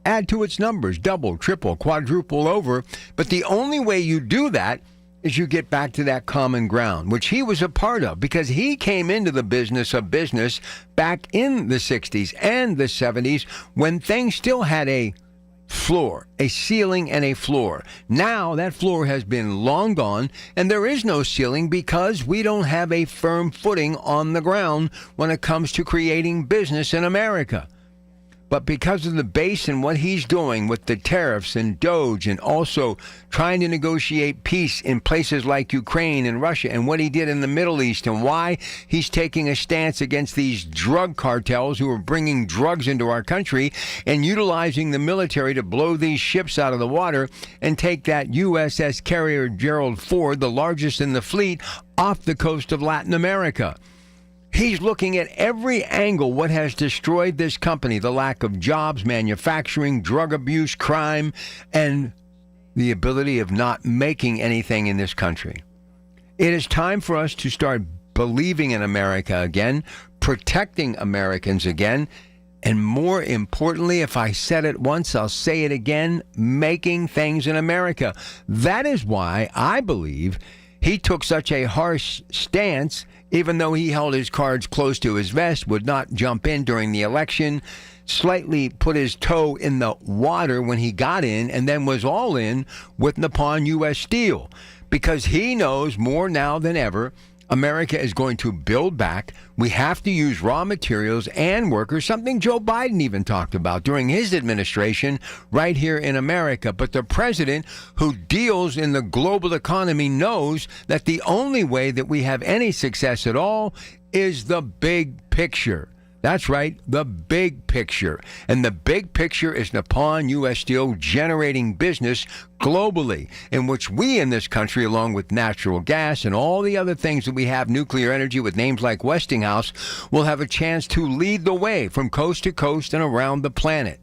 add to its numbers, double, triple, quadruple over. But the only way you do that is you get back to that common ground, which he was a part of, because he came into the business of business back in the 60s and the 70s when things still had a floor, a ceiling and a floor. Now that floor has been long gone, and there is no ceiling because we don't have a firm footing on the ground when it comes to creating business in America. But because of the base and what he's doing with the tariffs and Doge, and also trying to negotiate peace in places like Ukraine and Russia, and what he did in the Middle East, and why he's taking a stance against these drug cartels who are bringing drugs into our country and utilizing the military to blow these ships out of the water and take that USS carrier Gerald Ford, the largest in the fleet, off the coast of Latin America. He's looking at every angle what has destroyed this company, the lack of jobs, manufacturing, drug abuse, crime, and the ability of not making anything in this country. It is time for us to start believing in America again, protecting Americans again, and more importantly, if I said it once, I'll say it again, making things in America. That is why I believe he took such a harsh stance, even though he held his cards close to his vest, would not jump in during the election, slightly put his toe in the water when he got in, and then was all in with Nippon U.S. Steel, because he knows more now than ever America is going to build back. We have to use raw materials and workers, something Joe Biden even talked about during his administration right here in America. But the president, who deals in the global economy, knows that the only way that we have any success at all is the big picture. That's right, the big picture. And the big picture is Nippon U.S. Steel generating business globally, in which we in this country, along with natural gas and all the other things that we have, nuclear energy with names like Westinghouse, will have a chance to lead the way from coast to coast and around the planet.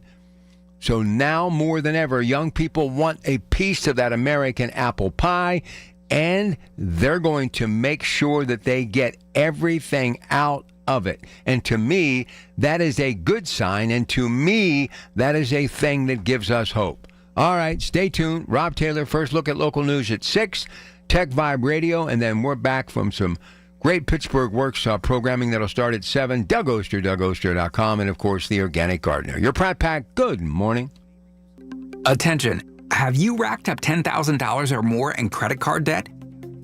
So now more than ever, young people want a piece of that American apple pie, and they're going to make sure that they get everything out of it. And to me, that is a good sign. And to me, that is a thing that gives us hope. All right, stay tuned. Rob Taylor, first look at local news at 6, Tech Vibe Radio, and then we're back from some great Pittsburgh Works programming that'll start at 7. Doug Oster, DougOster.com, and of course, The Organic Gardener. Your Pratt Pack, good morning. Attention. Have you racked up $10,000 or more in credit card debt?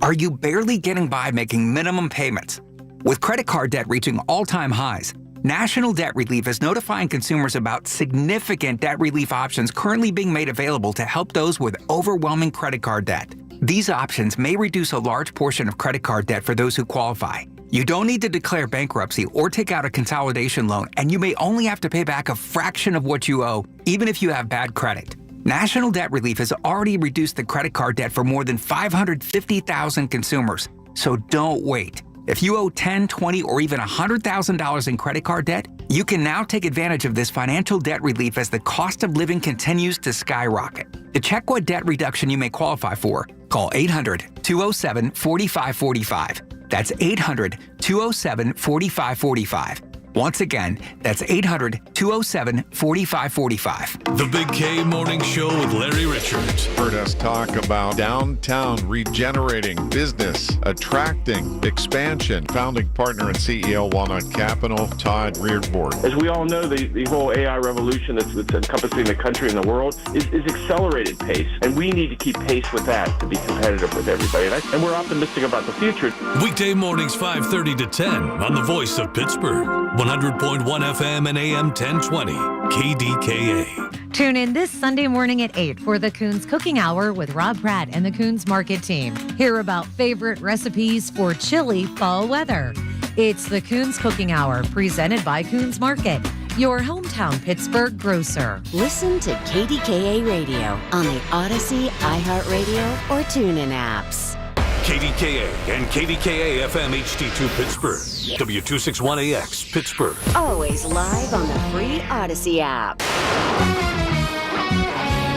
Are you barely getting by making minimum payments? With credit card debt reaching all-time highs, National Debt Relief is notifying consumers about significant debt relief options currently being made available to help those with overwhelming credit card debt. These options may reduce a large portion of credit card debt for those who qualify. You don't need to declare bankruptcy or take out a consolidation loan, and you may only have to pay back a fraction of what you owe, even if you have bad credit. National Debt Relief has already reduced the credit card debt for more than 550,000 consumers, so don't wait. If you owe $10,000, $20,000, or even $100,000 in credit card debt, you can now take advantage of this financial debt relief as the cost of living continues to skyrocket. To check what debt reduction you may qualify for, call 800-207-4545. That's 800-207-4545. Once again, that's 800-207-4545. The Big K Morning Show with Larry Richards. Heard us talk about downtown regenerating, business, attracting, expansion. Founding partner and CEO, Walnut Capital, Todd Reardboard. As we all know, the whole AI revolution that's encompassing the country and the world is accelerated pace, and we need to keep pace with that to be competitive with everybody. And we're optimistic about the future. Weekday mornings 5:30 to 10 on the Voice of Pittsburgh. 100.1 FM and AM 1020, KDKA. Tune in this Sunday morning at 8 for the Coons Cooking Hour with Rob Pratt and the Coons Market team. Hear about favorite recipes for chilly fall weather. It's the Coons Cooking Hour, presented by Coons Market, your hometown Pittsburgh grocer. Listen to KDKA Radio on the Odyssey, iHeartRadio, or TuneIn apps. KDKA and KDKA-FM HD2 Pittsburgh. W261AX Pittsburgh. Always live on the free Odyssey app.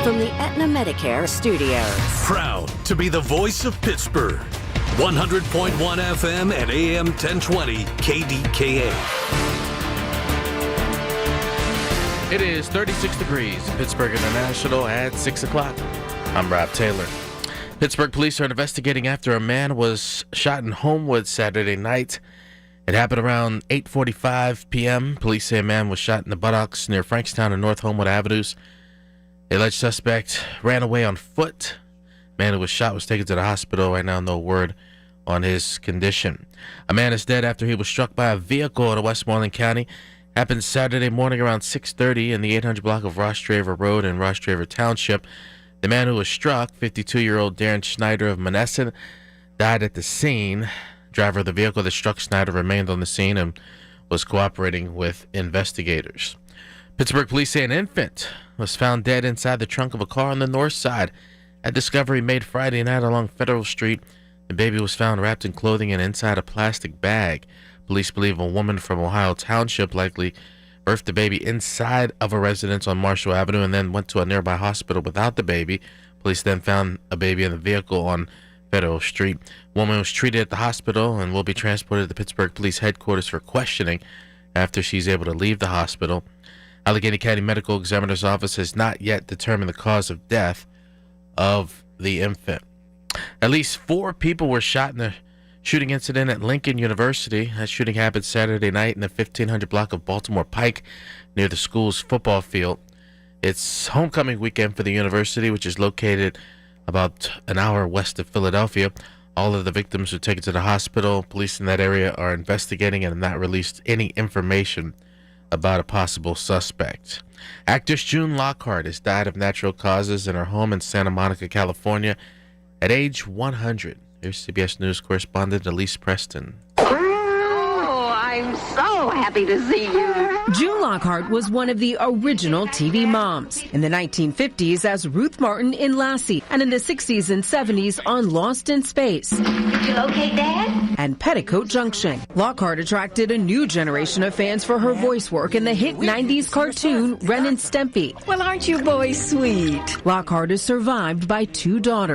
From the Aetna Medicare Studios. Proud to be the voice of Pittsburgh. 100.1 FM and AM 1020 KDKA. It is 36 degrees in Pittsburgh International at 6 o'clock. I'm Rob Taylor. Pittsburgh police are investigating after a man was shot in Homewood Saturday night. It happened around 8:45 p.m. Police say a man was shot in the buttocks near Frankstown and North Homewood Avenues. The alleged suspect ran away on foot. The man who was shot was taken to the hospital. Right now, no word on his condition. A man is dead after he was struck by a vehicle in Westmoreland County. Happened Saturday morning around 6:30 in the 800 block of Ross Draver Road in Ross Draver Township. The man who was struck, 52-year-old Darren Schneider of Monessen, died at the scene. Driver of the vehicle that struck Schneider remained on the scene and was cooperating with investigators. Pittsburgh police say an infant was found dead inside the trunk of a car on the north side. A discovery made Friday night along Federal Street. The baby was found wrapped in clothing and inside a plastic bag. Police believe a woman from Ohio Township likely birthed the baby inside of a residence on Marshall Avenue and then went to a nearby hospital without the baby. Police then found a baby in the vehicle on Federal Street. Woman was treated at the hospital and will be transported to Pittsburgh Police Headquarters for questioning after she's able to leave the hospital. Allegheny County Medical Examiner's Office has not yet determined the cause of death of the infant. At least 4 people were shot in a shooting incident at Lincoln University. That shooting happened Saturday night in the 1500 block of Baltimore Pike near the school's football field. It's homecoming weekend for the university, which is located about an hour west of Philadelphia. All of the victims were taken to the hospital. Police in that area are investigating and have not released any information about a possible suspect. Actress June Lockhart has died of natural causes in her home in Santa Monica, California, at age 100. Here's CBS News correspondent Elise Preston. Oh, I'm so happy to see you. June Lockhart was one of the original TV moms. In the 1950s as Ruth Martin in Lassie, and in the 60s and 70s on Lost in Space. You okay, Dad? And Petticoat Junction. Lockhart attracted a new generation of fans for her voice work in the hit 90s cartoon Ren and Stimpy. Well, aren't you boys sweet? Lockhart is survived by 2 daughters.